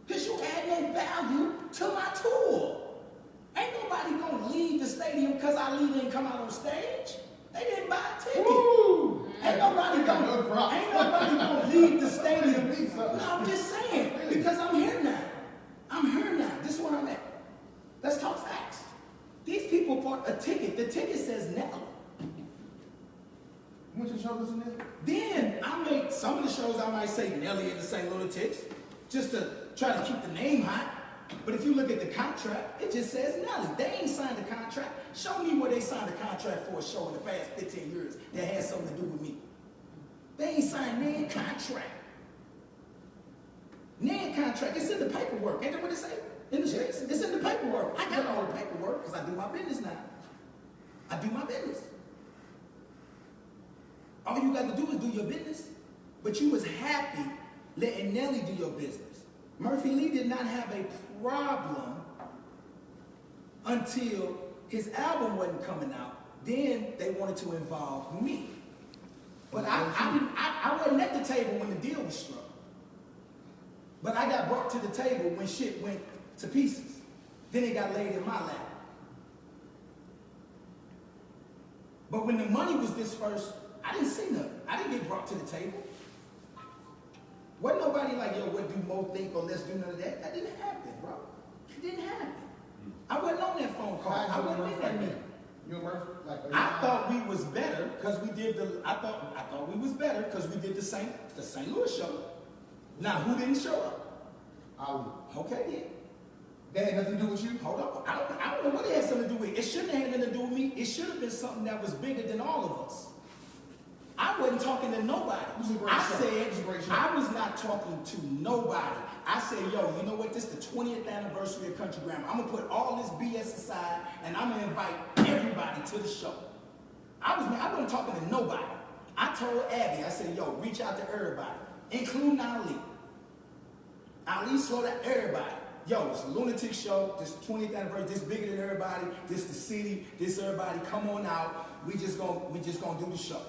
S1: Because you add no value to my tour. Ain't nobody gonna leave the stadium because I didn't come out on stage. They didn't buy a ticket.
S2: Woo!
S1: Ain't nobody gonna leave the stadium. No, I'm just saying, because I'm here now. I'm here now. This is where I'm at. Let's talk facts. These people bought a ticket. The ticket says Nelly.
S2: What's your show listen to?
S1: Then I make some of the shows I might say Nelly and the St.Lunatics, just to try to keep the name hot. But if you look at the contract, it just says Nelly. They ain't signed a contract. Show me where they signed a contract for a show in the past 15 years that has something to do with me. They ain't signed no contract. No contract. It's in the paperwork. Ain't that what it say? In the streets. It's in the paperwork. I got all the paperwork because I do my business now. I do my business. All you got to do is do your business. But you was happy letting Nelly do your business. Murphy Lee did not have a problem until his album wasn't coming out. Then they wanted to involve me. But I wasn't at the table when the deal was struck. But I got brought to the table when shit went to pieces. Then it got laid in my lap. But when the money was dispersed, I didn't see nothing. I didn't get brought to the table. Wasn't nobody like, yo, what do Mo think or let's do none of that. That didn't happen, bro. It didn't happen. I wasn't on that phone call. I wasn't in that meeting.
S2: You and Murphy, like,
S1: I thought we was better because we did I thought we was better because we did the St. Louis show. Now who didn't show up?
S2: Ali.
S1: Okay then.
S2: That had nothing to do with you?
S1: Hold on. I don't know what it had something to do with. It shouldn't have had anything to do with me. It should have been something that was bigger than all of us. I wasn't talking to nobody.
S2: It was a great
S1: I
S2: show.
S1: said,
S2: It was a great show.
S1: I was not talking to nobody. I said, yo, you know what? This is the 20th anniversary of Country Grammar. I'm going to put all this BS aside and I'm going to invite everybody to the show. I wasn't talking to nobody. I told Abby, I said, yo, reach out to everybody, including Ali. Ali slow to everybody. Yo, it's a lunatic show. This 20th anniversary. This bigger than everybody. This the city. This everybody. Come on out. We just gonna do the show.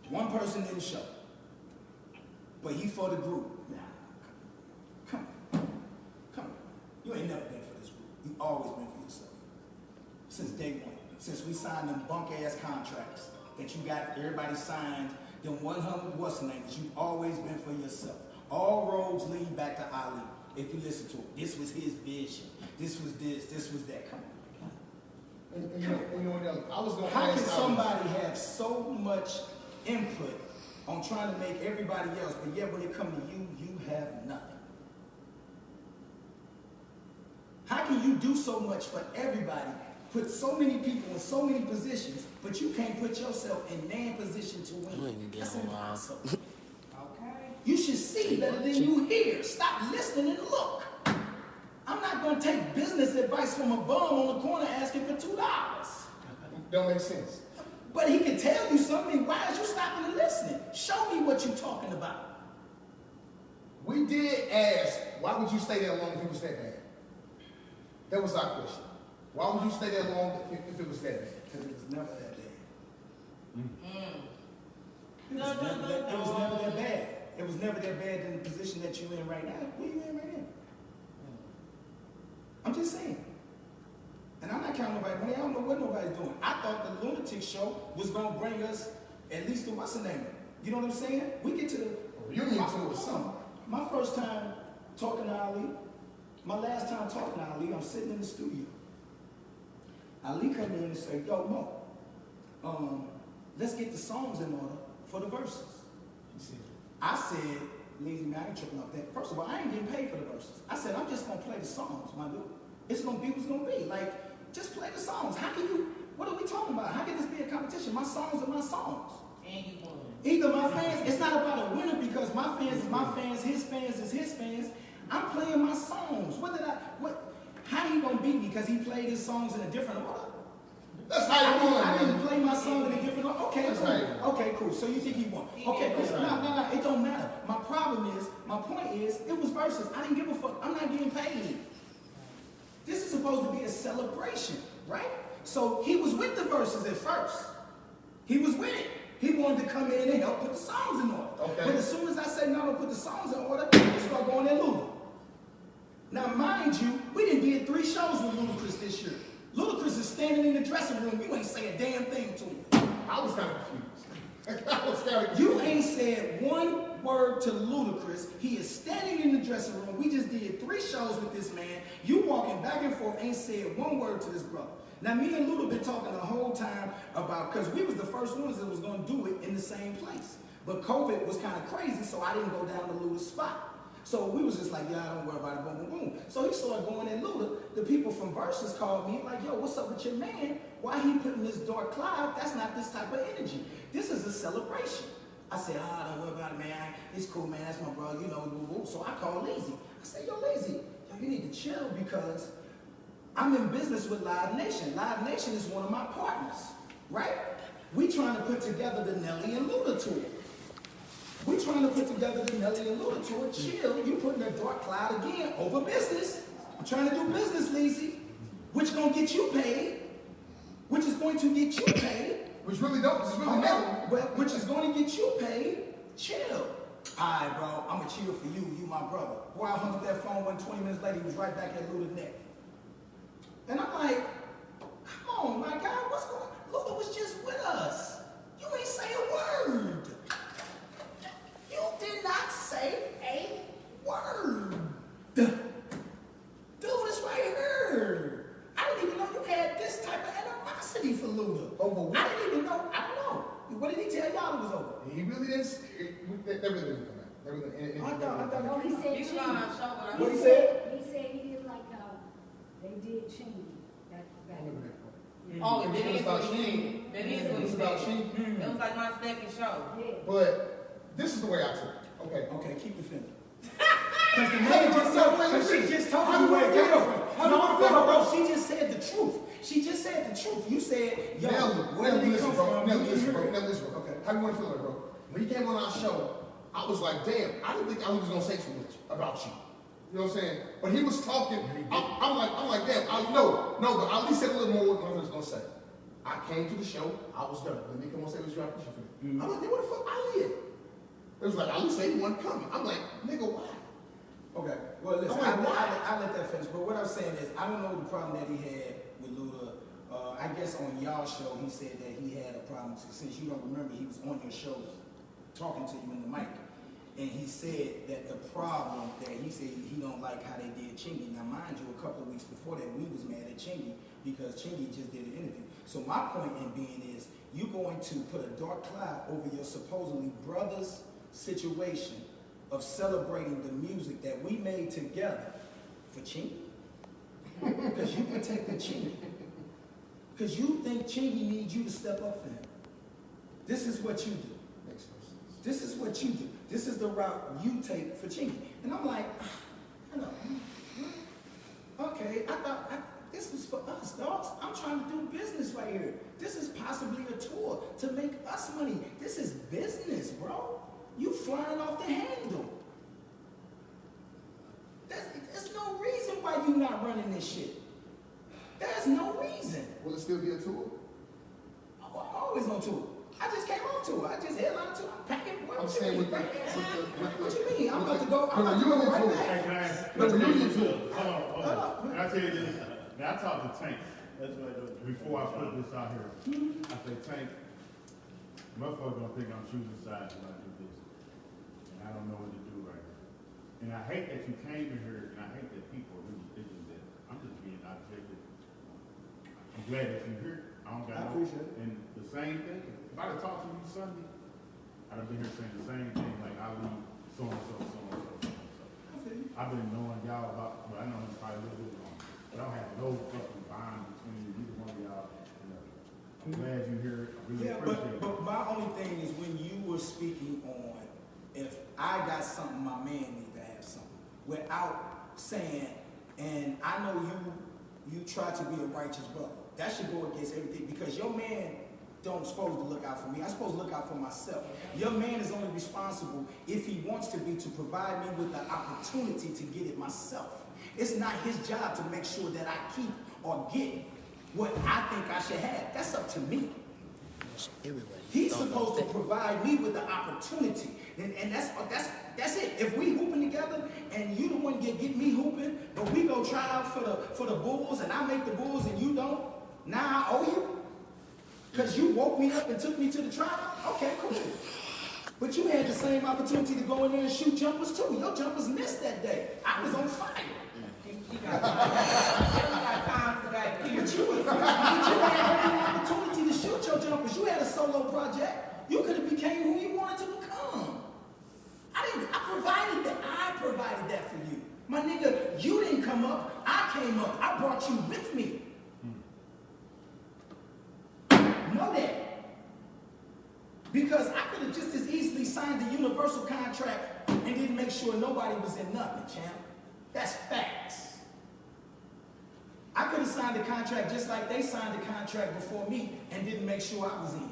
S1: One person didn't show, but he for the group. Nah, come on. You ain't never been for this group. You always been for yourself. Since day one. Since we signed them bunk ass contracts that you got everybody signed. Them 100 what's the names. You've always been for yourself. All roads lead back to Ali. If you listen to it, this was his vision. This was this. This was that. Come on.
S2: And you know what else? I was going to
S1: How
S2: ask
S1: can somebody have so much input on trying to make everybody else, but yet when it comes to you, you have nothing? How can you do so much for everybody, put so many people in so many positions, but you can't put yourself in man position to win? That's impossible.
S4: Okay.
S1: You should see better than you hear. Stop listening and look. I'm not going to take business advice from a bum on the corner asking for $2.
S2: Don't make sense.
S1: But he can tell you something. Why is you stopping and listening? Show me what you're talking about.
S2: We did ask, why would you stay there long if it was that bad? That was our question. Why would you stay there long if it was that bad?
S1: Because it was never that bad.
S4: No,
S1: It was never that bad. It was never that bad in the position that you're in right now. Where you in right now? I'm just saying. And I'm not counting nobody money. I don't know what nobody's doing. I thought the Lunatic show was going to bring us at least to what's the name? You know what I'm saying? We get to the
S2: Reunion tour or something.
S1: My first time talking to Ali, my last time talking to Ali, I'm sitting in the studio. Ali come in and say, yo, Mo, let's get the songs in order for the verses. I said, lazy man, I ain't tripping off that. First of all, I ain't getting paid for the verses. I said, I'm just going to play the songs, my dude. It's going to be what's going to be. Like, just play the songs. How can you, what are we talking about? How can this be a competition? My songs are my songs.
S4: And you won.
S1: Either my fans, it's not about a winner because my fans is my fans, his fans is his fans. I'm playing my songs. How he gonna beat me because he played his songs in a different order?
S2: That's how you won,
S1: I didn't
S2: man.
S1: play my song in a different order. Okay,
S2: That's
S1: cool.
S2: how you won.
S1: Okay, cool. So you think he won? Okay, cool. No, it don't matter. My point is, it was verses. I didn't give a fuck. I'm not getting paid. This is supposed to be a celebration, right? So he was with the verses at first. He was with it. He wanted to come in and help put the songs in order.
S2: Okay.
S1: But as soon as I say no, don't put the songs in order, he start going at Luda. Now, mind you, we did 3 shows with Ludacris this year. Ludacris is standing in the dressing room. You ain't say a damn thing to him.
S2: I was kind of confused. I was kind of confused.
S1: You ain't said one word to Ludacris. He is standing in the dressing room. We just did 3 shows with this man. You walking back and forth, ain't said one word to this brother. Now, me and Luda been talking the whole time about, because we was the first ones that was going to do it in the same place. But COVID was kind of crazy, so I didn't go down to Luda's spot. So we was just like, yeah, don't worry about it, boom, boom, boom. So he started going at Luda. The people from Versus called me like, yo, what's up with your man? Why he putting this dark cloud? That's not this type of energy. This is a celebration. I said, don't worry about it, man. It's cool, man. That's my brother, you know, boo, boo. So I called Lazy. I said, yo, Lazy, you need to chill because I'm in business with Live Nation. Live Nation is one of my partners, right? We trying to put together the Nelly and Luda tour. We trying to put together the Nelly and Luda tour. Chill, you putting a dark cloud again over business. I'm trying to do business, Lazy, which gonna get you paid, which is going to get you paid.
S2: Which really don't, it's really not.
S1: Well, which is going to get you paid. Chill. All right, bro, I'm gonna chill for you. You my brother. Boy, I hung up that phone 20 minutes later, he was right back at Luda's neck. And I'm like, come on, my guy, what's going on? Luda was just with us. You ain't say a word. You word. I didn't even know you had this type of animosity for Luda.
S2: Over what?
S1: I didn't even know. I don't know. What did he tell y'all it was over?
S2: He really didn't. That really didn't come out. That really,
S1: I thought.
S6: No, he said
S4: You
S6: Chingy.
S4: gonna show what I
S1: What he
S6: He
S1: said?
S6: said he didn't like how they did Chingy back
S2: I
S6: in
S2: remember
S6: the
S2: that part.
S4: Oh,
S2: It
S4: that
S2: was
S4: is
S2: about
S4: what he
S2: Sheen.
S4: said. That is
S2: It
S4: what he
S2: was about
S4: said.
S2: Sheen.
S4: It was like my second show.
S6: Yeah.
S2: But this is the way I took it. Okay.
S1: Okay, keep it finished. Because the man just told me, she just told
S2: How
S1: me
S2: you
S1: where it
S2: wanna
S1: came
S2: feel?
S1: from.
S2: How you
S1: No,
S2: wanna feel,
S1: bro,
S2: bro?
S1: she just said the truth. She just said the truth. You said, yo, where
S2: Nelly,
S1: did he
S2: listen,
S1: come
S2: bro.
S1: from?
S2: Nelly,
S1: You
S2: listen, bro.
S1: heard it.
S2: Nelly, listen, bro.
S1: Okay.
S2: How you want to feel it, bro? When he came on our show, I was like, damn, I didn't think I was gonna say too much about you. You know what I'm saying? But he was talking. I'm like, damn. I no, but I at least said a little more than I was gonna say. I came to the show. I was done. Then they come on say, "Was you out for me?" I'm like, "Then what the fuck I live?" It was like, I at least say one coming. I'm like, nigga, why?
S1: Okay, well, listen,
S2: I'm like, why?
S1: I let that finish, but what I'm saying is, I don't know the problem that he had with Luda. I guess on y'all show, he said that he had a problem, since you don't remember, he was on your show talking to you in the mic. And he said that the problem that he said he don't like how they did Chingy. Now, mind you, a couple of weeks before that, we was mad at Chingy because Chingy just did an interview. So my point in being is, you're going to put a dark cloud over your supposedly brother's situation of celebrating the music that we made together for Chingy? Because you protected Chingy. Because you think Chingy needs you to step up for him. This is what you do.
S2: Makes no sense.
S1: This is what you do. This is the route you take for Chingy. And I'm like, I know. Okay, I thought this was for us, dogs. I'm trying to do business right here. This is possibly a tour to make us money. This is business, bro. You flying off the handle. There's no reason why you not running this shit. There's no reason.
S2: Will it still be a tour?
S1: I'm always on tour. I just came on tour. I just headlined tour. I'm packing.
S2: I'm saying with the
S1: What you mean? I'm about to go. I'm
S2: with
S1: about
S2: the
S1: to go
S2: union
S1: right
S2: tour.
S1: back.
S3: Hey, can I ask?
S2: No, but you need to.
S3: Hold on. Can I tell you this? Now, I talked to Tank. That's what I do. Before I put this out here, I say, Tank, motherfuckers gonna think I'm choosing sides when I do this. And I don't know what to do right now. And I hate that you came in here, and I hate that people are really thinking that I'm just being objective. I'm glad that you're here. I don't got
S1: I
S3: no.
S1: appreciate it.
S3: And the same thing, if I'd have talked to you Sunday, I'd have been here saying the same thing, like I leave so and so, so and so, so and so. I've been knowing y'all about, well, I know it's probably a little bit long, but I don't have no fucking bond between either one of y'all. You know. I'm glad you're here. I really
S1: Yeah,
S3: appreciate it.
S1: but my only thing is when you were speaking on if I got something, my man needs to have something. Without saying, and I know you try to be a righteous brother. That should go against everything because your man don't supposed to look out for me. I'm supposed to look out for myself. Your man is only responsible if he wants to be to provide me with the opportunity to get it myself. It's not his job to make sure that I keep or get what I think I should have. That's up to me.
S5: Everybody.
S1: He's supposed to provide me with the opportunity. And that's it. If we hooping together and you the one get me hooping, but we go try out for the Bulls and I make the Bulls and you don't, now I owe you? Because you woke me up and took me to the tryout? Okay, cool. But you had the same opportunity to go in there and shoot jumpers too. Your jumpers missed that day. I was on fire.
S4: He got time for that.
S1: But you had every opportunity to shoot your jumpers. You had a solo project. You could have became who you wanted to become. I provided that for you. My nigga, you didn't come up. I came up. I brought you with me. Know that. Because I could have just as easily signed the universal contract and didn't make sure nobody was in nothing, champ. That's facts. I could have signed the contract just like they signed the contract before me and didn't make sure I was in.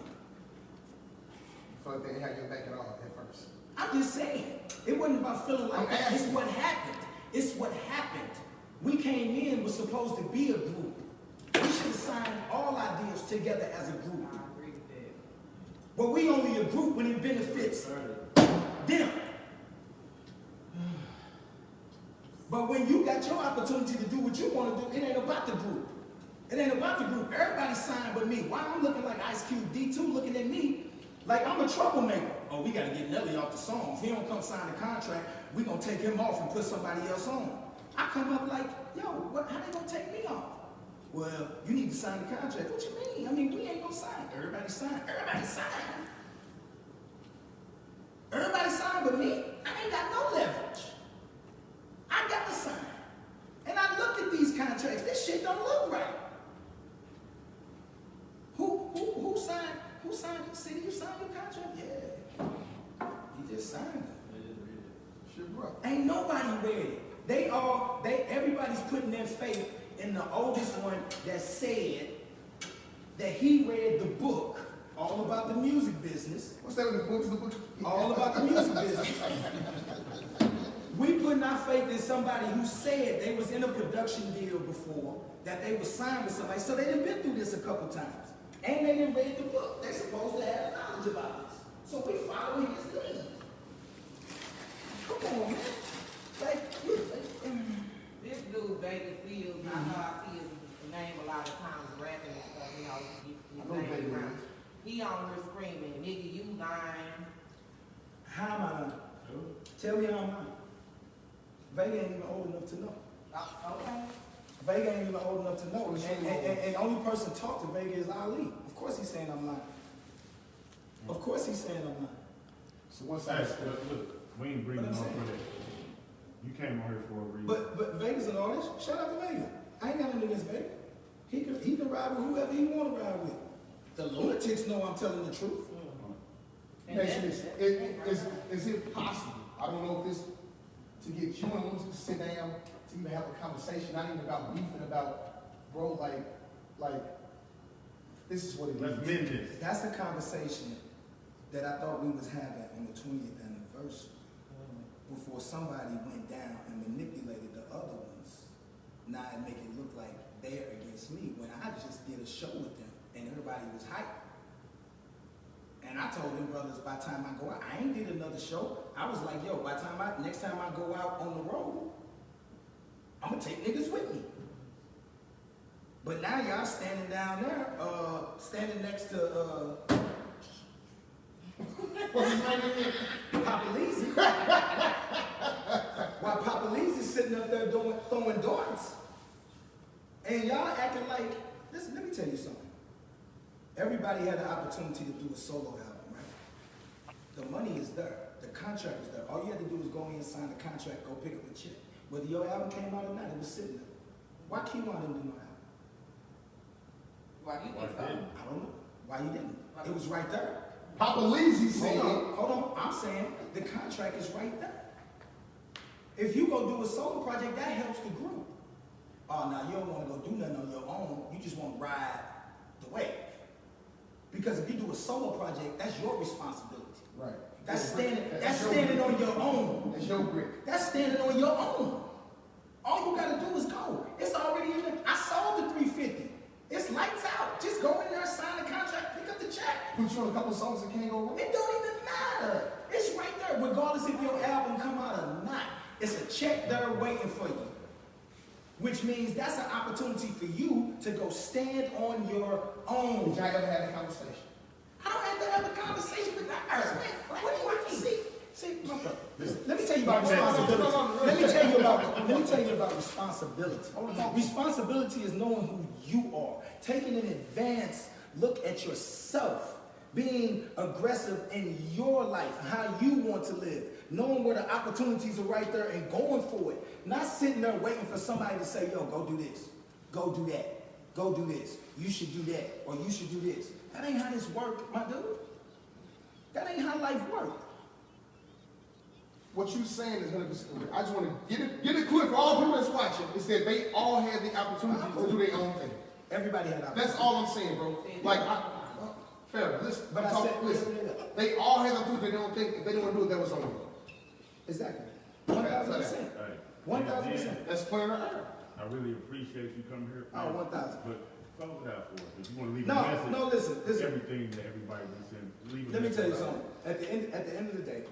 S2: So they didn't have your back at all at first.
S1: I'm just saying. It wasn't about feeling like that. It's what happened. It's what happened. We came in, was supposed to be a group. We should have signed all our deals together as a group.
S4: I agree with that.
S1: But we only a group when it benefits them. But when you got your opportunity to do what you want to do, it ain't about the group. It ain't about the group. Everybody signed but me. Why I'm looking like Ice Cube D2 looking at me like I'm a troublemaker. Oh, we got to get Nelly off the song. If he don't come sign the contract, we going to take him off and put somebody else on. I come up like, yo, how they gonna take me off? Well, you need to sign the contract. What you mean? I mean, we ain't gonna sign. Everybody sign. Everybody sign. Everybody sign but me. I ain't got no leverage. I got to sign. And I looked at these contracts. This shit don't look right. Who signed? Who signed? City, you signed your contract? Yeah. You just signed it.
S2: Shit, bro.
S1: Ain't nobody read it. Everybody's putting their faith in the oldest one that said that he read the book all about the music business.
S2: What's that in the books? The book?
S1: All about the music business. We putting our faith in somebody who said they was in a production deal before, that they were signed with somebody, so they done been through this a couple times. And they didn't read the book. They supposed to have knowledge about this. So we following his lead. Come on, man.
S4: This dude, Vegas Fields, I know I see his name a lot of times rapping and stuff, you know, his name around. He on here screaming, nigga, you lying.
S1: How am I lying? Tell me how I'm lying. Vega ain't even old enough to know.
S4: Okay.
S1: Vega ain't even old enough to know. And the only person talk to Vega is Ali. Of course he's saying I'm lying. Of course he's saying I'm lying.
S2: So what's
S3: Hey,
S2: that?
S3: look, we ain't bringing
S1: But
S3: no
S1: I'm saying-
S3: for that. You came on here for a reason.
S1: But Vega's an artist. Shout out to Vega. I ain't got nothing against Vega. He can ride with whoever he want to ride with. The lunatics know I'm telling the truth.
S4: And
S2: Next
S4: that's-
S2: is it possible? I don't know if this to get you and Lucy to sit down to even have a conversation, not even about beefing, about bro, like this is what it
S3: Let's
S2: is.
S3: mend this.
S1: That's the conversation that I thought we was having on the 20th anniversary before somebody went down and manipulated the other ones. Now and make it look like they're against me when I just did a show with them and everybody was hyped. And I told them brothers, by the time I go out, I ain't did another show. I was like, yo, next time I go out on the road, I'm gonna take niggas with me. But now y'all standing down there, standing next to
S2: What's his name again?
S1: Papa Leezy. While Papa Leezy's sitting up there throwing darts. And y'all acting like, listen, let me tell you something. Everybody had the opportunity to do a solo album, right? The money is there. The contract is there. All you had to do was go in and sign the contract, go pick up a check. Whether your album came out or not, it was sitting there. Why Kimo didn't do no album?
S4: Why you think
S3: Why
S4: so?
S3: didn't?
S1: I don't know. Why you didn't? It was right there.
S2: Papa Leezy said.
S1: Hold on. I'm saying the contract is right there. If you go do a solo project, that helps the group. Oh, now you don't want to go do nothing on your own. You just want to ride the wave. Because if you do a solo project, that's your responsibility.
S2: Right.
S1: That's standing on your own.
S2: That's your brick.
S1: That's standing on your own. All you gotta do is go. It's already in there. I sold the 350. It's lights out. Just go in there, sign the contract, pick up the check.
S2: Put you on a couple songs that can't go wrong.
S1: It don't even matter. It's right there, regardless if your album come out or not. It's a check there waiting for you. Which means that's an opportunity for you to go stand on your own.
S2: Did y'all ever have a conversation?
S1: I don't have to have a conversation with that person. What do you want to see, my brother, listen, let me tell you about responsibility. Let me tell you about responsibility. Responsibility is knowing who you are, taking an advance look at yourself, being aggressive in your life, how you want to live, knowing where the opportunities are right there and going for it. Not sitting there waiting for somebody to say, yo, go do this, go do that, go do this, you should do that, or you should do this. That ain't how this works, my dude. That ain't how life works.
S2: What you saying is 100%. I just want to get it clear for all people that's watching. Is that they all had the opportunity to do their own thing.
S1: Everybody had opportunity.
S2: That's all I'm saying, bro. Like, fair. Listen,
S1: But
S2: listen. They all had the opportunity to do their own thing. If they didn't want to do it, that was on you.
S1: Exactly. 1,000%.
S3: Hey,
S1: 1,000%.
S2: That's clear and air.
S3: I really appreciate you coming here.
S1: Oh, 1,000.
S3: But close it out for us. If you want to leave
S1: No,
S3: a message,
S1: no, listen.
S3: everything that everybody was saying, leave a
S1: Let me
S3: message
S1: tell you
S3: about
S1: something. At the end of the day,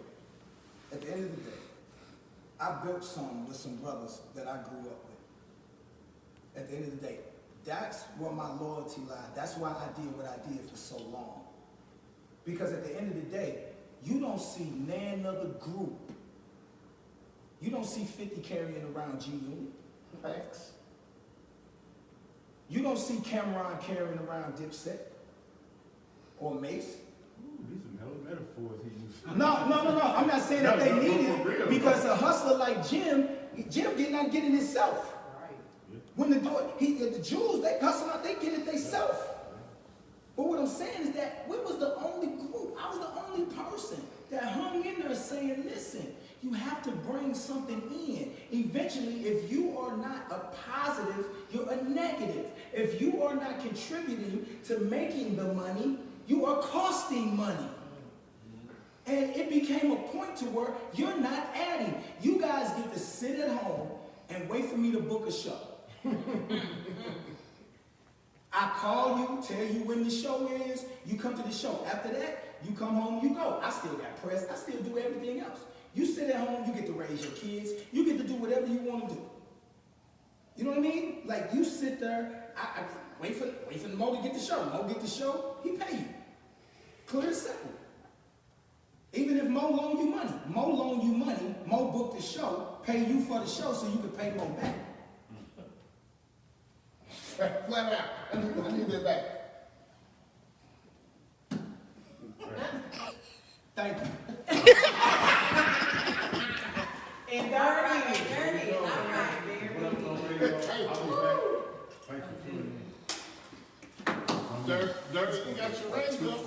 S1: I built something with some brothers that I grew up with. At the end of the day, that's where my loyalty lies. That's why I did what I did for so long. Because at the end of the day, you don't see none other group. You don't see 50 carrying around G Unit.
S2: Facts.
S1: You don't see Cameron carrying around Dipset or Mace.
S3: Ooh, these some hell of metaphors he used.
S1: No. I'm not saying that they
S3: No,
S1: need
S3: for
S1: it
S3: real.
S1: because a hustler like Jim did not get it himself.
S4: Right.
S1: When the Jews, they hustle out, they get it themselves. But what I'm saying is that we was the only group, I was the only person that hung in there saying, listen, you have to bring something in. Eventually, if you are not a positive, you're a negative. If you are not contributing to making the money, you are costing money. And it became a point to where you're not adding. You guys get to sit at home and wait for me to book a show. I call you, tell you when the show is, you come to the show. After that, you come home, you go. I still got press, I still do everything else. You sit at home, you get to raise your kids, you get to do whatever you want to do. You know what I mean? Like you sit there, I wait for Mo to get the show. Mo get the show, he pay you. Clear and simple. Even if Mo loan you money, Mo book the show, pay you for the show so you can pay Mo back.
S2: Flat out. I need that back.
S1: Thank you.
S4: And dirty. All right,
S3: Thank you for tuning in.
S2: Dirty, you got your range up.